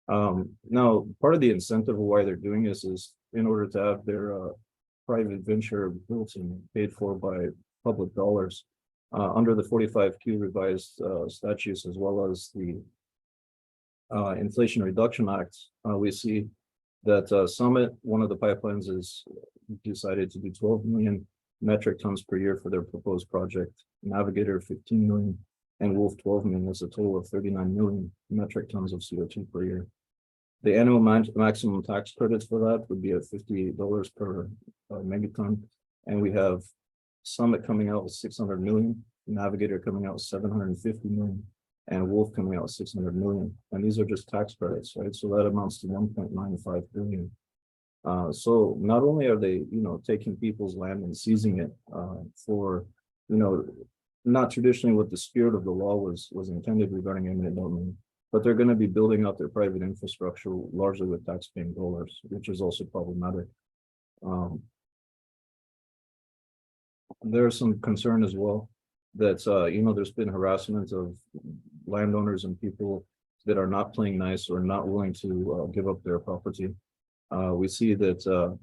[SPEAKER 3] Now, part of the incentive of why they're doing this is in order to have their private venture built and paid for by public dollars under the 45Q revised statutes, as well as the Inflation Reduction Act. We see that Summit, one of the pipelines, is decided to do 12 million metric tons per year for their proposed project. Navigator 15 million and Wolf 12 million. That's a total of 39 million metric tons of CO2 per year. The annual maximum tax credits for that would be at $50 per megaton, and we have Summit coming out with 600 million, Navigator coming out with 750 million, and Wolf coming out with 600 million. And these are just tax credits, right? So that amounts to 1.95 billion. So not only are they, you know, taking people's land and seizing it for, you know, not traditionally what the spirit of the law was intended regarding eminent domain, but they're going to be building out their private infrastructure largely with taxpaying dollars, which is also problematic. There's some concern as well that, you know, there's been harassment of landowners and people that are not playing nice or not willing to give up their property. We see that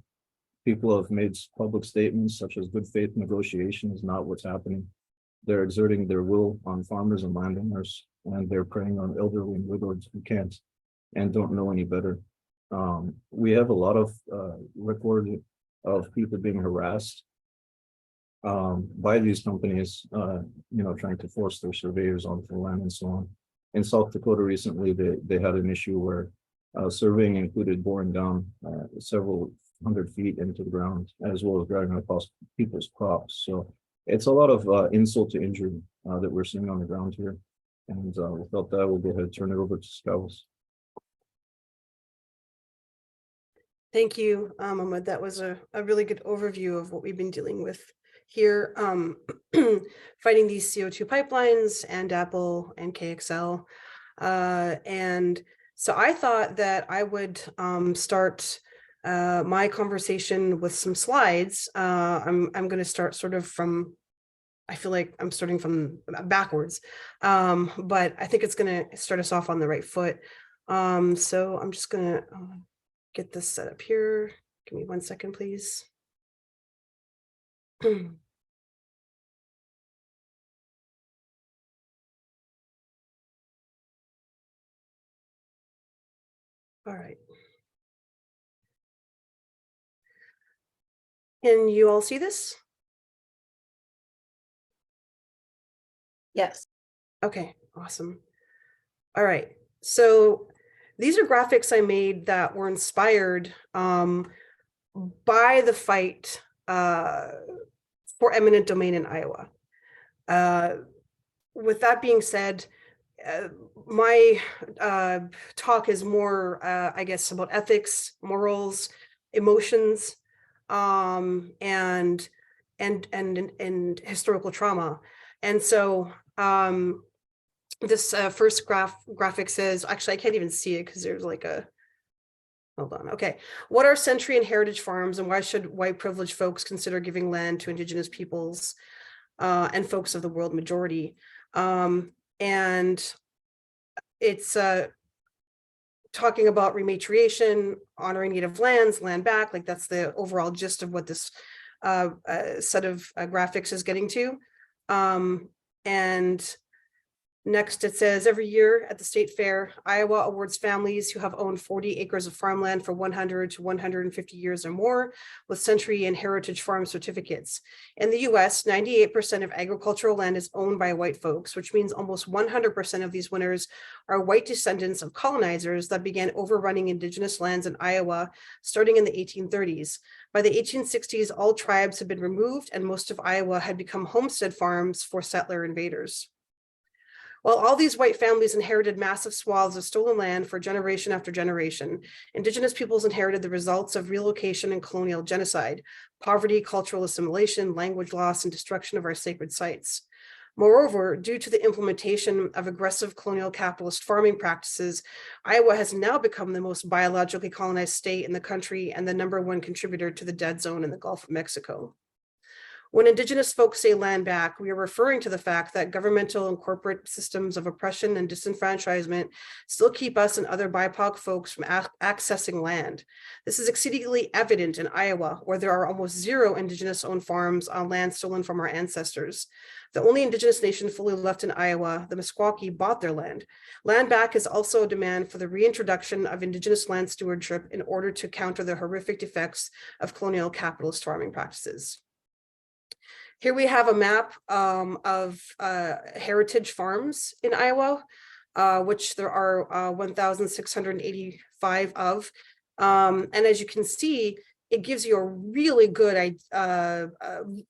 [SPEAKER 3] people have made public statements such as good faith negotiation is not what's happening. They're exerting their will on farmers and landowners, and they're preying on elderly and widows who can't and don't know any better. We have a lot of record of people being harassed by these companies, trying to force their surveyors onto the land and so on. In South Dakota recently, they had an issue where surveying included boring down several hundred feet into the ground, as well as driving across people's crops. So it's a lot of insult to injury that we're seeing on the ground here. And without that, we'll go ahead and turn it over to Scouts.
[SPEAKER 1] Thank you, Ahmed. That was a really good overview of what we've been dealing with here, fighting these CO2 pipelines and Apple and KXL. And so I thought that I would start my conversation with some slides. I'm going to start sort of from, I feel like I'm starting from backwards, but I think it's going to start us off on the right foot. So I'm just going to get this set up here. Give me 1 second, please. All right. Can you all see this?
[SPEAKER 2] Yes.
[SPEAKER 1] Okay, awesome. All right. So these are graphics I made that were inspired by the fight for eminent domain in Iowa. With that being said, my talk is more, I guess, about ethics, morals, emotions, and historical trauma. And so this first graphic says, actually, I can't even see it because there's like a, hold on. Okay. What are century and heritage farms, and why should white privileged folks consider giving land to indigenous peoples and folks of the world majority? And it's talking about rematriation, honoring native lands, land back, like that's the overall gist of what this set of graphics is getting to. And next it says, every year at the state fair, Iowa awards families who have owned 40 acres of farmland for 100 to 150 years or more with century and heritage farm certificates. In the US, 98% of agricultural land is owned by white folks, which means almost 100% of these winners are white descendants of colonizers that began overrunning indigenous lands in Iowa starting in the 1830s. By the 1860s, all tribes had been removed and most of Iowa had become homestead farms for settler invaders. While all these white families inherited massive swaths of stolen land for generation after generation, indigenous peoples inherited the results of relocation and colonial genocide, poverty, cultural assimilation, language loss, and destruction of our sacred sites. Moreover, due to the implementation of aggressive colonial capitalist farming practices, Iowa has now become the most biologically colonized state in the country and the #1 contributor to the dead zone in the Gulf of Mexico. When indigenous folks say land back, we are referring to the fact that governmental and corporate systems of oppression and disenfranchisement still keep us and other BIPOC folks from accessing land. This is exceedingly evident in Iowa, where there are almost 0 indigenous-owned farms on land stolen from our ancestors. The only indigenous nation fully left in Iowa, the Meskwaki, bought their land. Land back is also a demand for the reintroduction of indigenous land stewardship in order to counter the horrific effects of colonial capitalist farming practices. Here we have a map of heritage farms in Iowa, which there are 1,685 of. And as you can see, it gives you a really good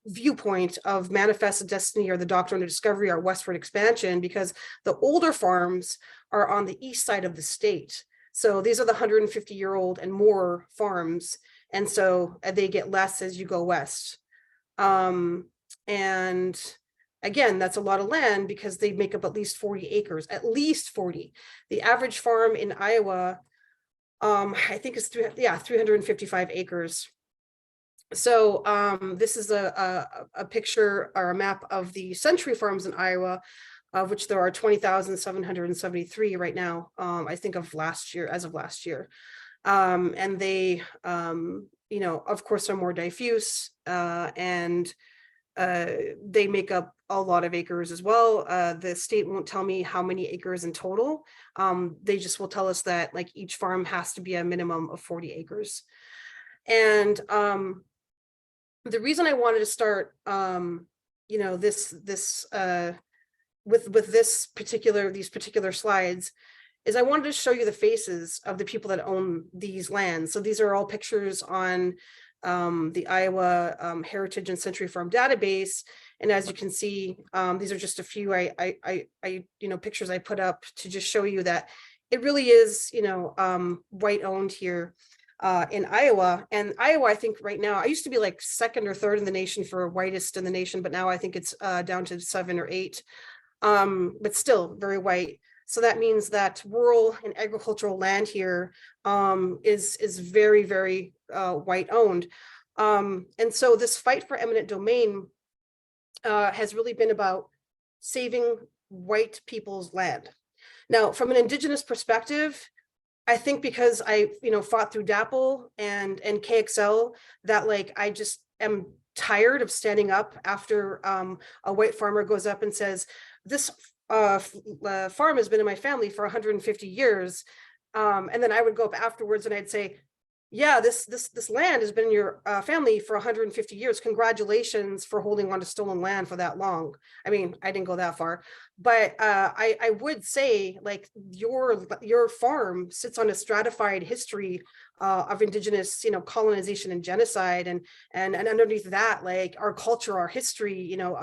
[SPEAKER 1] viewpoint of manifested destiny or the doctrine of discovery or westward expansion, because the older farms are on the east side of the state. So these are the 150-year-old and more farms. And so they get less as you go west. And again, that's a lot of land because they make up at least 40 acres, at least 40. The average farm in Iowa, I think is 355 acres. So this is a picture or a map of the century farms in Iowa, of which there are 20,773 right now, I think of last year, as of last year. And they, of course, are more diffuse and they make up a lot of acres as well. The state won't tell me how many acres in total. They just will tell us that like each farm has to be a minimum of 40 acres. And the reason I wanted to start, you know, with these particular slides is I wanted to show you the faces of the people that own these lands. So these are all pictures on the Iowa Heritage and Century Farm database. And as you can see, these are just a few pictures I put up to just show you that it really is, you know, white owned here in Iowa. And Iowa, I think right now, I used to be like second or third in the nation for whitest in the nation, but now I think it's down to 7 or 8, but still very white. So that means that rural and agricultural land here is very, very white owned. And so this fight for eminent domain has really been about saving white people's land. Now, from an indigenous perspective, I think because I, you know, fought through DAPL and KXL, that like I just am tired of standing up after a white farmer goes up and says, this farm has been in my family for 150 years. And then I would go up afterwards and I'd say, yeah, this land has been in your family for 150 years. Congratulations for holding on to stolen land for that long. I mean, I didn't go that far, but I would say like your farm sits on a stratified history of indigenous, you know, colonization and genocide, and underneath that, like our culture, our history, you know,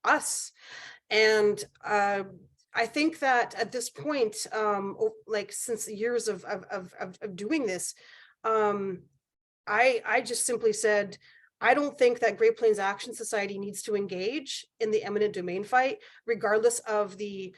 [SPEAKER 1] us. And I think that at this point, like since years of doing this, I just simply said, I don't think that Great Plains Action Society needs to engage in the eminent domain fight, regardless of the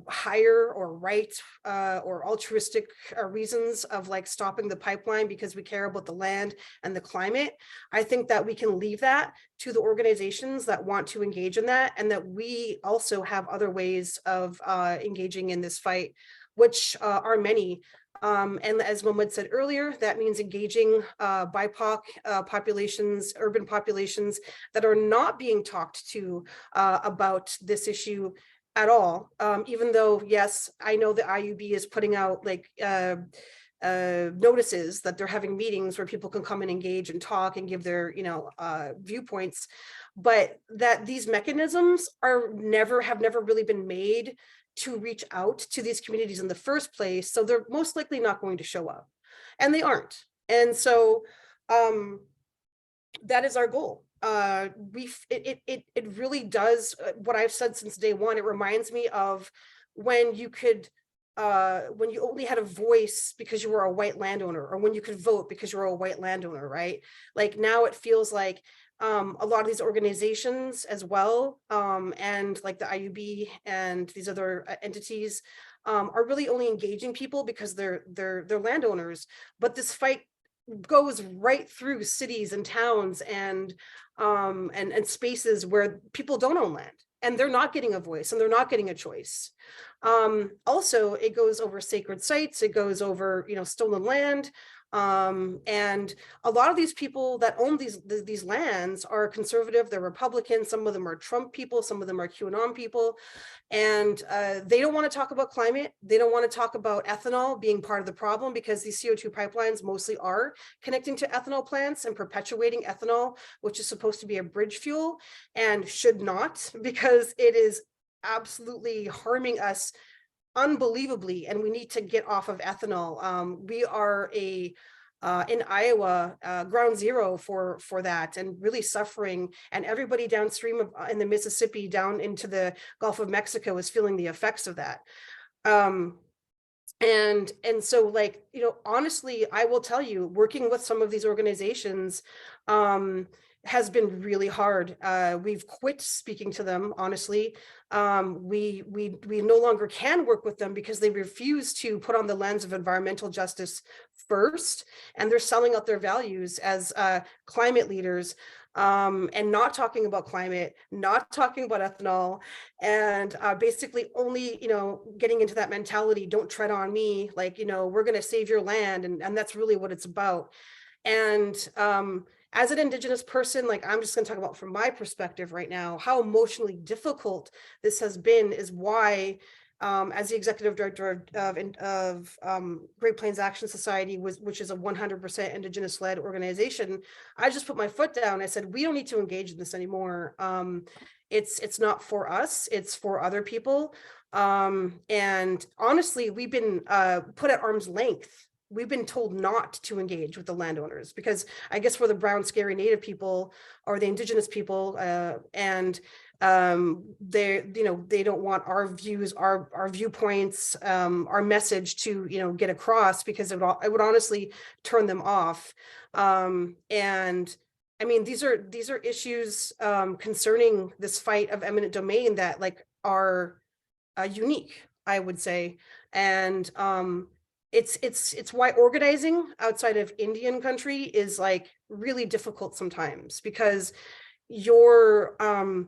[SPEAKER 1] higher or right or altruistic reasons of like stopping the pipeline because we care about the land and the climate. I think that we can leave that to the organizations that want to engage in that, and that we also have other ways of engaging in this fight, which are many. And as Mohammed said earlier, that means engaging BIPOC populations, urban populations that are not being talked to about this issue at all. Even though, yes, I know the IUB is putting out like notices that they're having meetings where people can come and engage and talk and give their, you know, viewpoints, but that these mechanisms have never really been made to reach out to these communities in the first place. So they're most likely not going to show up, and they aren't. And so that is our goal. It really does what I've said since day one. It reminds me of when you only had a voice because you were a white landowner, or when you could vote because you were a white landowner, right? Like now it feels like a lot of these organizations as well, and like the IUB and these other entities are really only engaging people because they're landowners. But this fight goes right through cities and towns and spaces where people don't own land, and they're not getting a voice and they're not getting a choice. Also, it goes over sacred sites, it goes over, you know, stolen land. And a lot of these people that own these lands are conservative, they're Republicans, some of them are Trump people, some of them are QAnon people, and they don't want to talk about climate. They don't want to talk about ethanol being part of the problem, because these CO2 pipelines mostly are connecting to ethanol plants and perpetuating ethanol, which is supposed to be a bridge fuel and should not, because it is absolutely harming us unbelievably, and we need to get off of ethanol. We are in Iowa, ground zero for that, and really suffering. And everybody downstream in the Mississippi down into the Gulf of Mexico is feeling the effects of that. And so, like, you know, honestly, I will tell you, working with some of these organizations has been really hard. We've quit speaking to them, honestly. We no longer can work with them because they refuse to put on the lens of environmental justice first, and they're selling out their values as climate leaders, and not talking about climate, not talking about ethanol, and basically only, you know, getting into that mentality, don't tread on me, like, you know, we're going to save your land, and that's really what it's about. And as an Indigenous person, like I'm just going to talk about from my perspective right now, how emotionally difficult this has been is why, as the executive director of Great Plains Action Society, which is a 100% Indigenous-led organization, I just put my foot down. I said, we don't need to engage in this anymore. It's not for us, it's for other people. And honestly, we've been put at arm's length. We've been told not to engage with the landowners because I guess we're the brown, scary Native people or the Indigenous people, and they don't want our views, our viewpoints, our message to get across, because it would honestly turn them off. And I mean, these are issues concerning this fight of eminent domain that like are unique, I would say. And it's why organizing outside of Indian country is like really difficult sometimes, because you're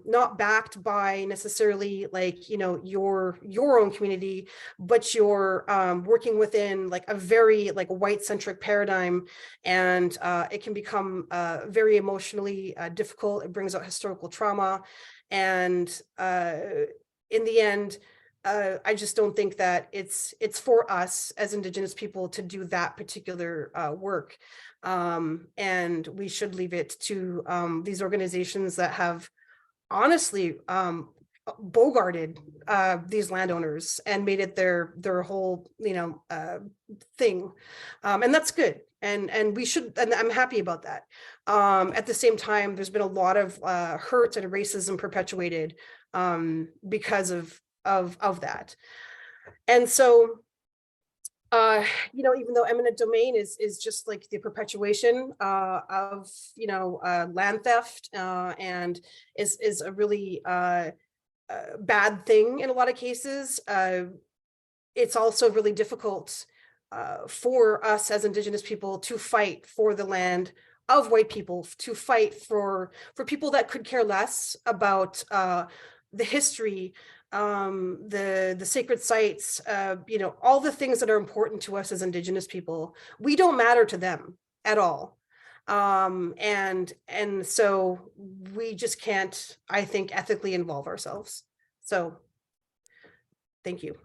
[SPEAKER 1] not backed by necessarily like your own community, but you're working within like a very like white centric paradigm, and it can become very emotionally difficult. It brings out historical trauma, and in the end, I just don't think that it's for us as Indigenous people to do that particular work. And we should leave it to these organizations that have honestly bogarted these landowners and made it their whole thing, and that's good, and we should, and I'm happy about that. At the same time, there's been a lot of hurt and racism perpetuated because of that. And so even though eminent domain is just like the perpetuation of land theft, and is a really bad thing in a lot of cases, it's also really difficult for us as Indigenous people to fight for the land of white people, to fight for people that could care less about the history, the sacred sites, all the things that are important to us as Indigenous people. We don't matter to them at all. And so we just can't, I think, ethically involve ourselves. So thank you.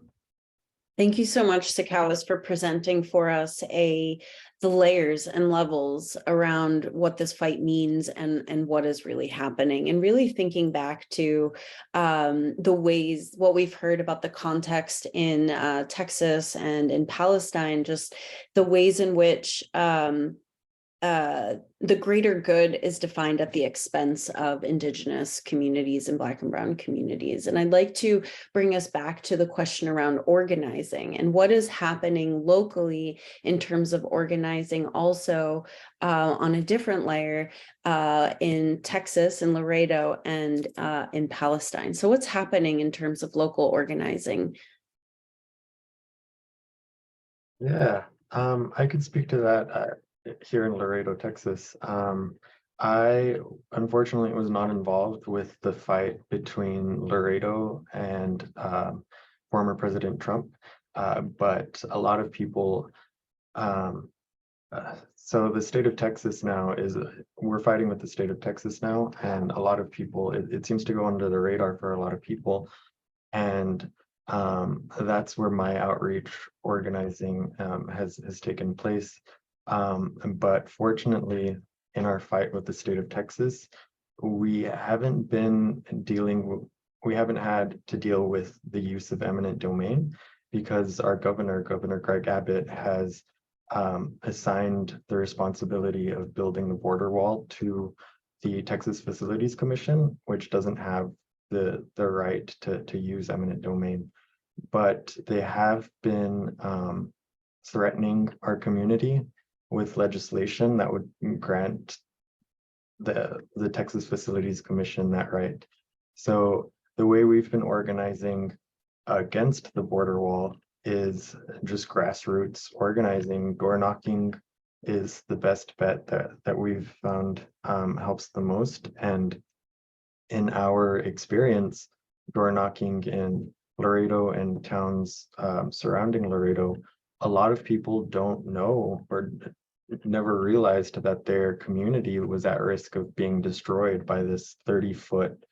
[SPEAKER 2] Thank you so much, Sakawas, for presenting for us the layers and levels around what this fight means and what is really happening, and really thinking back to the ways, what we've heard about the context in Texas and in Palestine, just the ways in which the greater good is defined at the expense of Indigenous communities and Black and Brown communities. And I'd like to bring us back to the question around organizing and what is happening locally in terms of organizing also on a different layer in Texas, in Laredo, and in Palestine. So what's happening in terms of local organizing?
[SPEAKER 4] Yeah, I could speak to that. Here in Laredo, Texas. I unfortunately was not involved with the fight between Laredo and former President Trump, but a lot of people, so the state of Texas now we're fighting with the state of Texas now, and a lot of people, it seems to go under the radar for a lot of people, and that's where my outreach organizing has taken place. But fortunately, in our fight with the state of Texas, we haven't had to deal with the use of eminent domain, because our Governor Greg Abbott, has assigned the responsibility of building the border wall to the Texas Facilities Commission, which doesn't have the right to use eminent domain. But they have been threatening our community with legislation that would grant the Texas Facilities Commission that right. So the way we've been organizing against the border wall is just grassroots organizing. Door knocking is the best bet that we've found helps the most. And in our experience, door knocking in Laredo and towns surrounding Laredo, a lot of people don't know, or never realized that their community was at risk of being destroyed by this 30-foot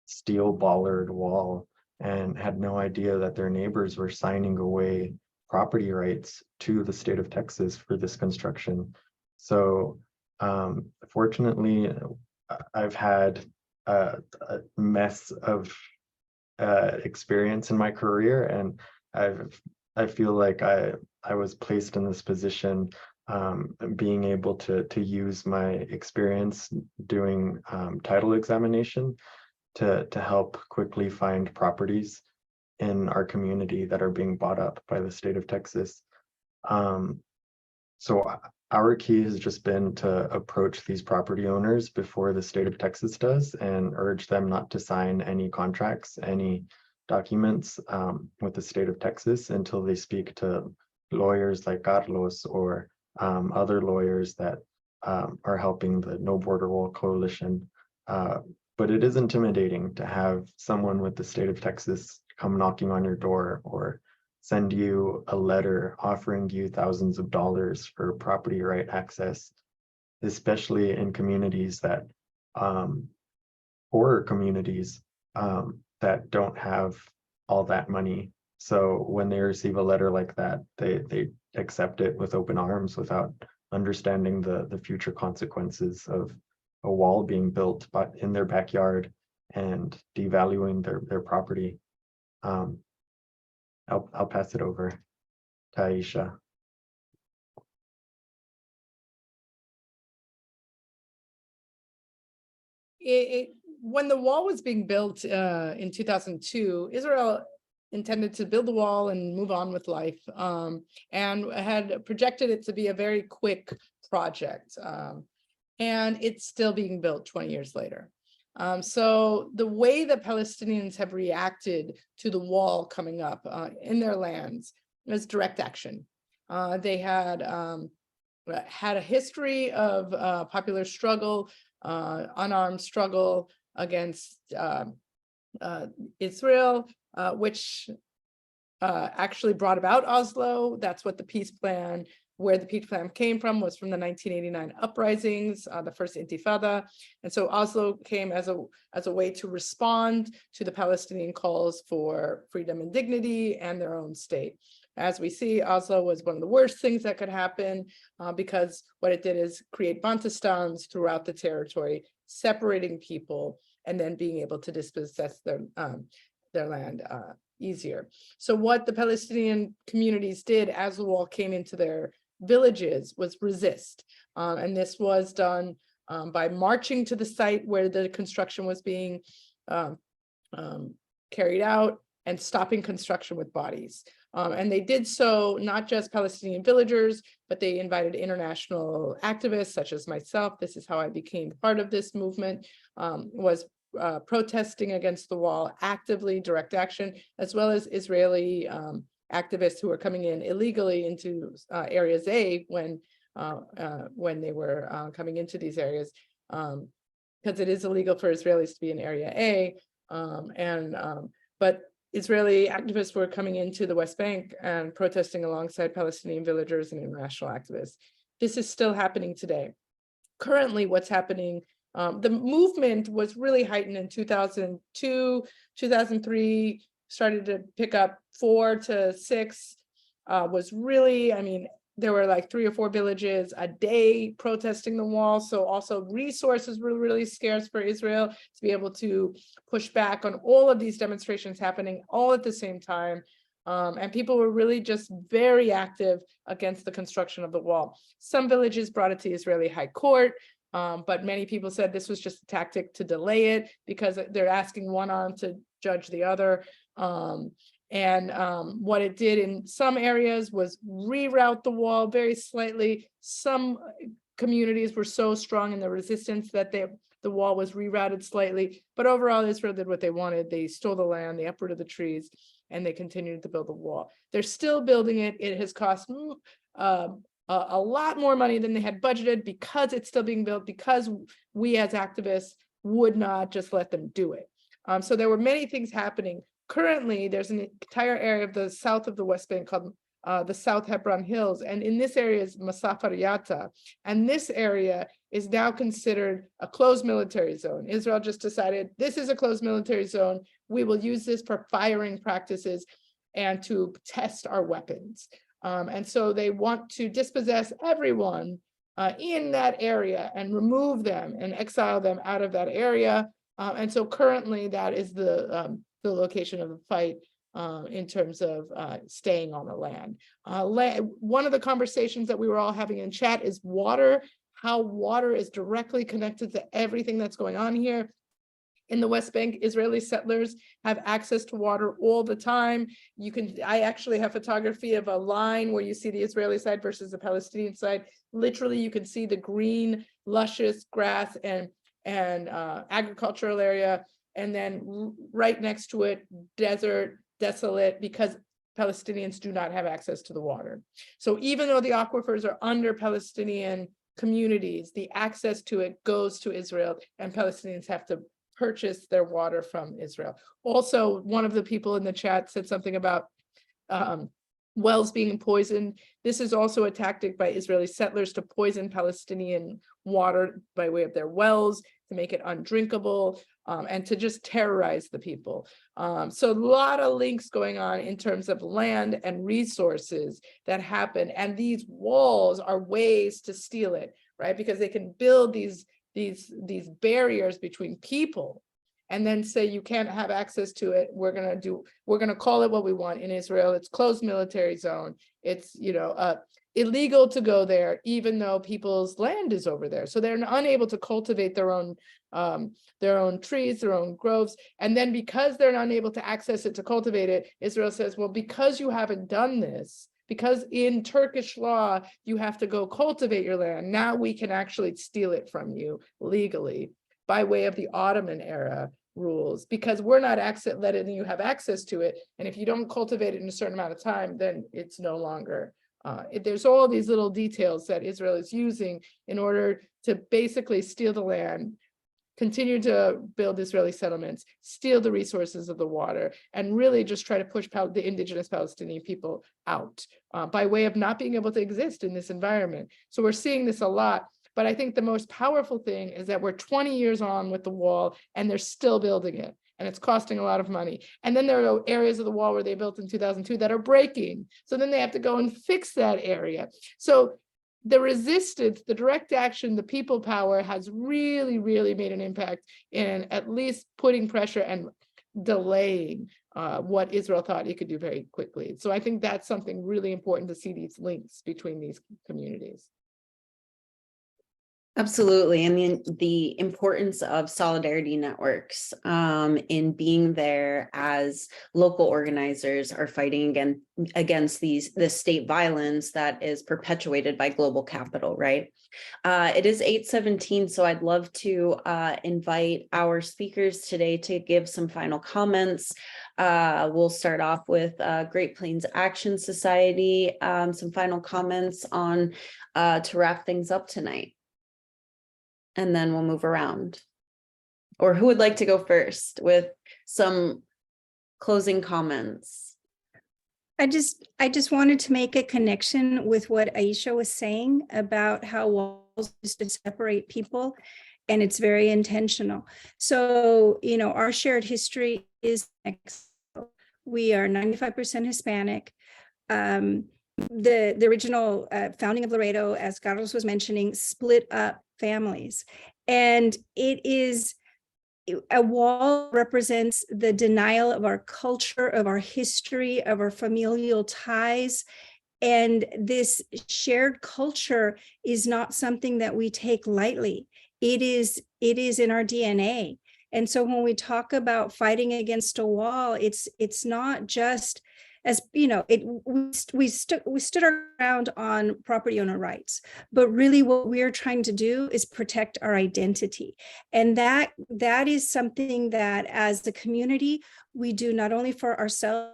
[SPEAKER 4] steel bollard wall, and had no idea that their neighbors were signing away property rights to the state of Texas for this construction. So fortunately, I've had a mess of experience in my career, and I feel like I was placed in this position, being able to use my experience doing title examination to help quickly find properties in our community that are being bought up by the state of Texas. So our key has just been to approach these property owners before the state of Texas does, and urge them not to sign any contracts, any documents with the state of Texas until they speak to lawyers like Carlos or other lawyers that are helping the No Border Wall Coalition. But it is intimidating to have someone with the state of Texas come knocking on your door or send you a letter offering you thousands of dollars for property right access, especially in communities that, poorer communities that don't have all that money. So when they receive a letter like that, they accept it with open arms without understanding the future consequences of a wall being built but in their backyard and devaluing their property. I'll pass it over to Aisha.
[SPEAKER 7] When the wall was being built in 2002, Israel intended to build the wall and move on with life, and had projected it to be a very quick project. And it's still being built 20 years later. So the way that Palestinians have reacted to the wall coming up in their lands is direct action. They had a history of popular struggle, unarmed struggle against Israel, which actually brought about Oslo. That's what the peace plan, where the peace plan came from, was from the 1989 uprisings, the first Intifada. And so Oslo came as a way to respond to the Palestinian calls for freedom and dignity and their own state. As we see, Oslo was one of the worst things that could happen, because what it did is create Bantustans throughout the territory, separating people and then being able to dispossess their land easier. So what the Palestinian communities did as the wall came into their villages was resist. And this was done by marching to the site where the construction was being carried out and stopping construction with bodies. And they did so not just Palestinian villagers, but they invited international activists such as myself. This is how I became part of this movement, was protesting against the wall actively, direct action, as well as Israeli activists who were coming in illegally into areas A when they were coming into these areas, because it is illegal for Israelis to be in Area A, but Israeli activists were coming into the West Bank and protesting alongside Palestinian villagers and international activists. This is still happening today. Currently, what's happening, the movement was really heightened in 2002, 2003, started to pick up 4 to 6, was really, I mean, there were like 3 or 4 villages a day protesting the wall. So also resources were really scarce for Israel to be able to push back on all of these demonstrations happening all at the same time. And people were really just very active against the construction of the wall. Some villages brought it to Israeli High Court, but many people said this was just a tactic to delay it because they're asking one arm to judge the other. What it did in some areas was reroute the wall very slightly. Some communities were so strong in the resistance that the wall was rerouted slightly, but overall Israel did what they wanted. They stole the land, they uprooted the trees, and they continued to build the wall. They're still building it. It has cost a lot more money than they had budgeted because it's still being built, because we as activists would not just let them do it. So there were many things happening. Currently, there's an entire area of the south of the West Bank called the South Hebron Hills. And in this area is Masafariyata. And this area is now considered a closed military zone. Israel just decided this is a closed military zone. We will use this for firing practices and to test our weapons. And so they want to dispossess everyone in that area and remove them and exile them out of that area. And so currently that is the location of the fight in terms of staying on the land. One of the conversations that we were all having in chat is water, how water is directly connected to everything that's going on here. In the West Bank, Israeli settlers have access to water all the time. I actually have photography of a line where you see the Israeli side versus the Palestinian side. Literally, you can see the green, luscious grass and agricultural area. And then right next to it, desert, desolate, because Palestinians do not have access to the water. So even though the aquifers are under Palestinian communities, the access to it goes to Israel, and Palestinians have to purchase their water from Israel. Also, one of the people in the chat said something about wells being poisoned. This is also a tactic by Israeli settlers to poison Palestinian water by way of their wells, to make it undrinkable, and to just terrorize the people. So a lot of links going on in terms of land and resources that happen. And these walls are ways to steal it, right? Because they can build these barriers between people and then say you can't have access to it. We're gonna call it what we want in Israel. It's closed military zone. It's illegal to go there, even though people's land is over there. So they're unable to cultivate their own trees, their own groves. And then because they're unable to access it to cultivate it, Israel says, well, because you haven't done this, because in Turkish law, you have to go cultivate your land, now we can actually steal it from you legally by way of the Ottoman era rules, because we're not letting you have access to it. And if you don't cultivate it in a certain amount of time, then it's no longer. There's all these little details that Israel is using in order to basically steal the land, continue to build Israeli settlements, steal the resources of the water, and really just try to push the indigenous Palestinian people out by way of not being able to exist in this environment. So we're seeing this a lot. But I think the most powerful thing is that we're 20 years on with the wall and they're still building it. And it's costing a lot of money. And then there are areas of the wall where they built in 2002 that are breaking. So then they have to go and fix that area. So the resistance, the direct action, the people power has really, really made an impact in at least putting pressure and delaying what Israel thought it could do very quickly. So I think that's something really important to see, these links between these communities.
[SPEAKER 2] Absolutely. And the importance of solidarity networks in being there as local organizers are fighting against this state violence that is perpetuated by global capital, right? It is 8:17, so I'd love to invite our speakers today to give some final comments. We'll start off with Great Plains Action Society, some final comments on to wrap things up tonight. And then we'll move around. Or who would like to go first with some closing comments?
[SPEAKER 6] I just wanted to make a connection with what Aisha was saying about how walls used to separate people, and it's very intentional. So, our shared history is Mexico. We are 95% Hispanic. The original founding of Laredo, as Carlos was mentioning, split up families, and a wall represents the denial of our culture, of our history, of our familial ties. And this shared culture is not something that we take lightly. It is in our DNA. And so when we talk about fighting against a wall, it's not just, as we stood our ground on property owner rights, but really what we're trying to do is protect our identity. And that is something that as a community, we do not only for ourselves,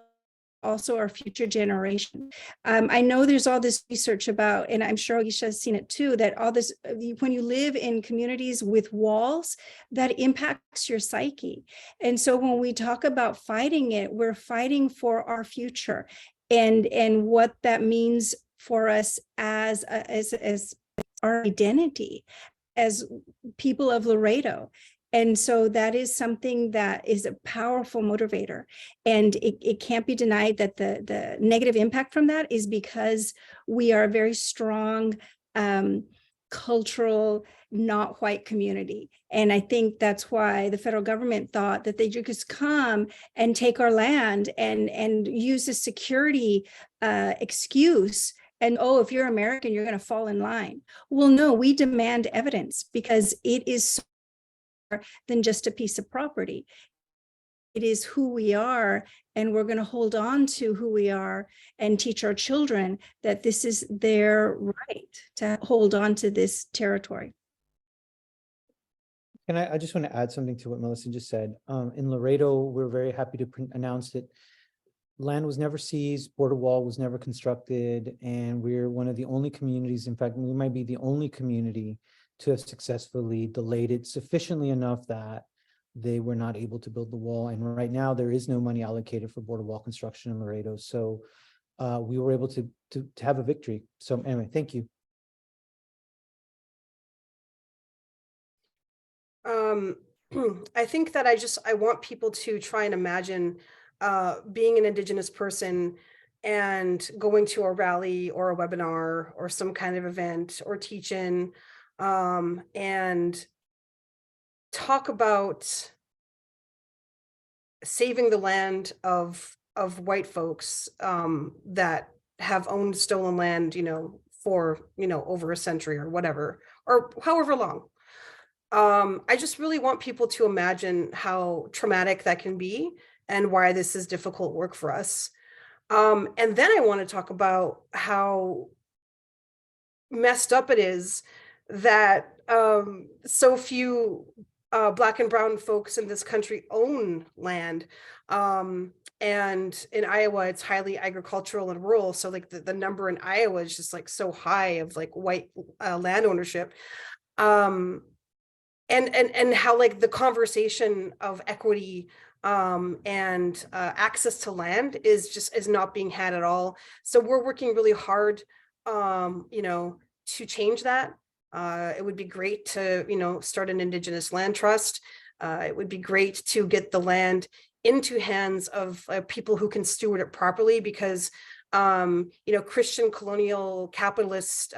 [SPEAKER 6] also our future generation. I know there's all this research about, and I'm sure Aisha has seen it too, that all this, when you live in communities with walls, that impacts your psyche. And so when we talk about fighting it, we're fighting for our future. and what that means for us as our identity as people of Laredo. And so that is something that is a powerful motivator. And it can't be denied that the negative impact from that is because we are a very strong cultural, not white community. And I think that's why the federal government thought that they could just come and take our land and use a security excuse. And, oh, if you're American, you're going to fall in line. Well, no, we demand evidence because it is more than just a piece of property. It is who we are, and we're going to hold on to who we are and teach our children that this is their right to hold on to this territory.
[SPEAKER 5] And I just want to add something to what Melissa just said. In Laredo, we're very happy to announce that land was never seized, border wall was never constructed, and we're one of the only communities, in fact, we might be the only community to have successfully delayed it sufficiently enough that they were not able to build the wall. And right now there is no money allocated for border wall construction in Laredo. So we were able to have a victory. So anyway, thank you.
[SPEAKER 1] I think that I want people to try and imagine being an Indigenous person and going to a rally or a webinar or some kind of event or teach-in and talk about saving the land of white folks that have owned stolen land, for, over a century or whatever, or however long. I just really want people to imagine how traumatic that can be and why this is difficult work for us. And then I want to talk about how messed up it is that so few Black and brown folks in this country own land. And in Iowa, it's highly agricultural and rural. So like the number in Iowa is just like so high of like white land ownership. And how like the conversation of equity and access to land is not being had at all. So we're working really hard, to change that. It would be great to, start an Indigenous land trust. It would be great to get the land into hands of people who can steward it properly, because, Christian colonial capitalist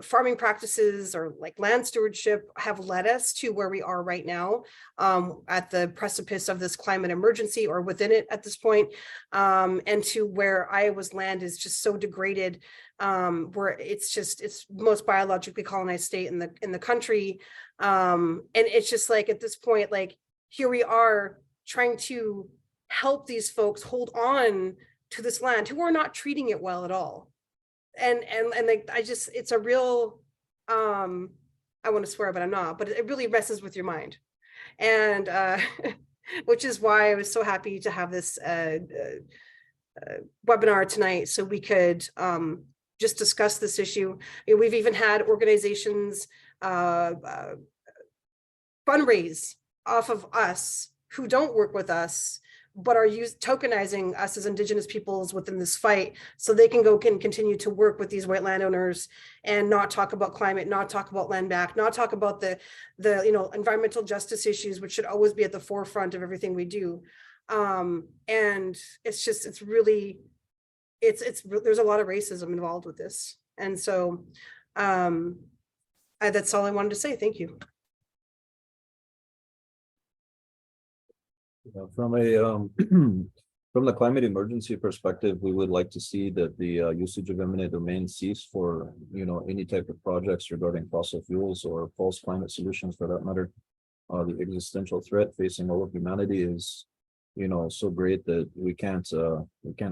[SPEAKER 1] farming practices or like land stewardship have led us to where we are right now, at the precipice of this climate emergency or within it at this point, and to where Iowa's land is just so degraded, where it's most biologically colonized state in the country, and it's just like at this point, like here we are trying to help these folks hold on to this land who are not treating it well at all. And like it's a real I want to swear but I'm not, but it really messes with your mind, and which is why I was so happy to have this webinar tonight, so we could just discuss this issue. We've even had organizations fundraise off of us who don't work with us, but are tokenizing us as Indigenous peoples within this fight, so they can continue to work with these white landowners and not talk about climate, not talk about land back, not talk about the environmental justice issues, which should always be at the forefront of everything we do. And there's a lot of racism involved with this, and so that's all I wanted to say. Thank you.
[SPEAKER 3] From the climate emergency perspective, we would like to see that the usage of eminent domain cease for any type of projects regarding fossil fuels or false climate solutions, for that matter. The existential threat facing all of humanity is so great that we can't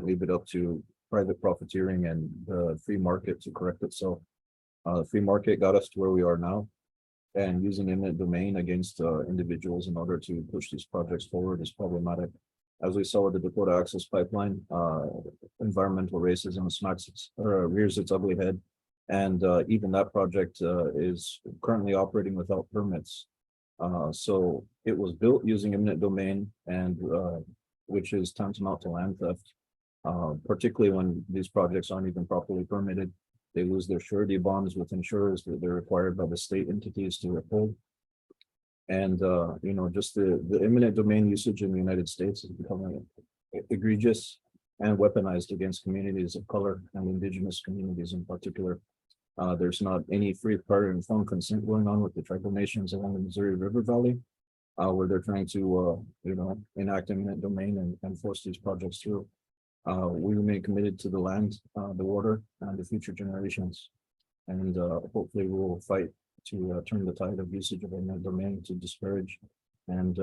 [SPEAKER 3] leave it up to private profiteering and the free market to correct itself. The free market got us to where we are now. And using eminent domain against individuals in order to push these projects forward is problematic. As we saw with the Dakota Access Pipeline, environmental racism rears its ugly head, and even that project is currently operating without permits. So it was built using eminent domain, and which is tantamount to land theft. particularly when these projects aren't even properly permitted. They lose their surety bonds with insurers that they're required by the state entities to uphold. And, you know, just the eminent domain usage in the United States is becoming egregious and weaponized against communities of color and indigenous communities in particular. There's not any free, prior, and informed consent going on with the tribal nations along the Missouri River Valley, where they're trying to, you know, enact eminent domain and force these projects through. We remain committed to the land, the water, and the future generations. And hopefully we'll fight to turn the tide of usage of eminent domain to discourage and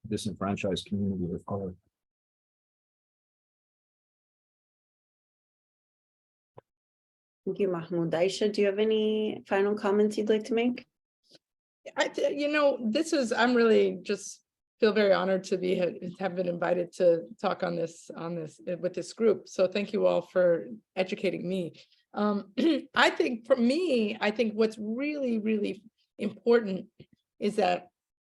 [SPEAKER 3] disenfranchise communities of color.
[SPEAKER 2] Thank you, Mahmoud. Aisha, do you have any final comments you'd like to make?
[SPEAKER 7] You know, I'm really just feel very honored to have been invited to talk on this with this group. So thank you all for educating me. I think for me, I think what's really, really important is that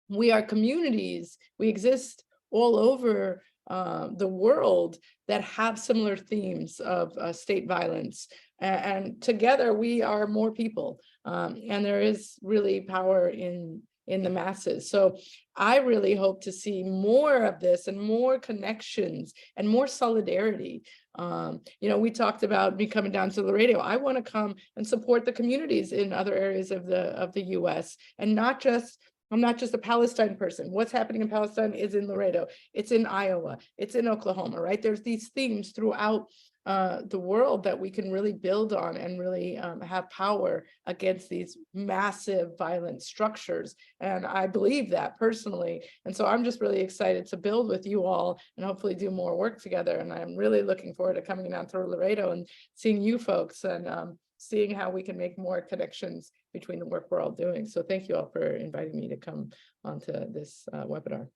[SPEAKER 7] we are communities. We exist all over the world that have similar themes of state violence. And together we are more people. And there is really power in the masses. So I really hope to see more of this and more connections and more solidarity. You know, we talked about me coming down to Laredo. I want to come and support the communities in other areas of the US, and I'm not just a Palestine person. What's happening in Palestine is in Laredo. It's in Iowa. It's in Oklahoma, right? There's these themes throughout the world that we can really build on and really have power against these massive violent structures. And I believe that personally. And so I'm just really excited to build with you all and hopefully do more work together. And I'm really looking forward to coming down to Laredo and seeing you folks and seeing how we can make more connections between the work we're all doing. So thank you all for inviting me to come onto this webinar.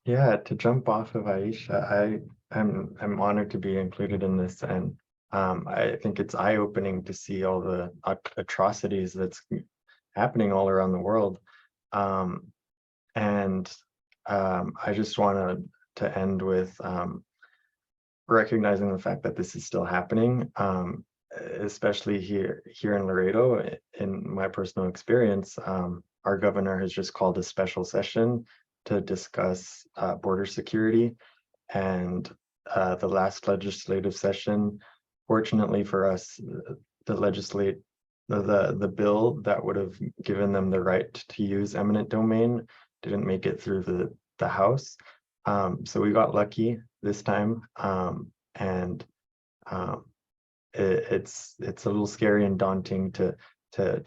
[SPEAKER 4] Yeah, to jump off of Aisha, I'm honored to be included in this, and I think it's eye-opening to see all the atrocities that's happening all around the world. I just wanted to end with recognizing the fact that this is still happening, especially here in Laredo. In my personal experience, our governor has just called a special session to discuss border security, and the last legislative session, fortunately for us, the bill that would have given them the right to use eminent domain didn't make it through the House. So we got lucky this time, it's a little scary and daunting to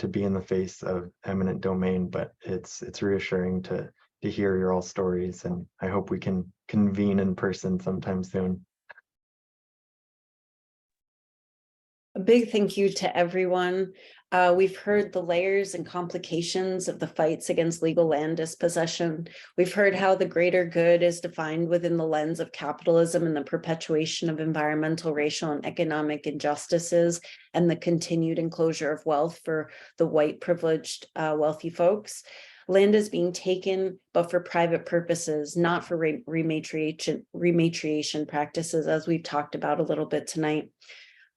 [SPEAKER 4] be in the face of eminent domain, but it's reassuring to hear your all stories, and I hope we can convene in person sometime soon.
[SPEAKER 2] A big thank you to everyone. We've heard the layers and complications of the fights against legal land dispossession. We've heard how the greater good is defined within the lens of capitalism and the perpetuation of environmental, racial, and economic injustices, and the continued enclosure of wealth for the white privileged wealthy folks. Land is being taken, but for private purposes, not for rematriation practices, as we've talked about a little bit tonight.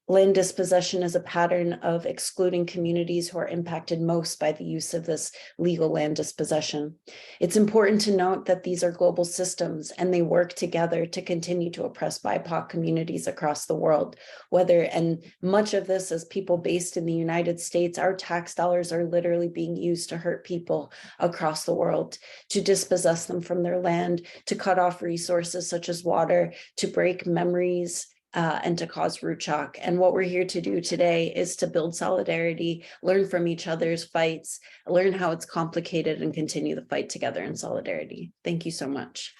[SPEAKER 2] Land dispossession is a pattern of excluding communities who are impacted most by the use of this legal land dispossession. It's important to note that these are global systems and they work together to continue to oppress BIPOC communities across the world. And much of this is people based in the United States. Our tax dollars are literally being used to hurt people across the world, to dispossess them from their land, to cut off resources such as water, to break memories, and to cause root shock. And what we're here to do today is to build solidarity, learn from each other's fights, learn how it's complicated, and continue the fight together in solidarity. Thank you so much.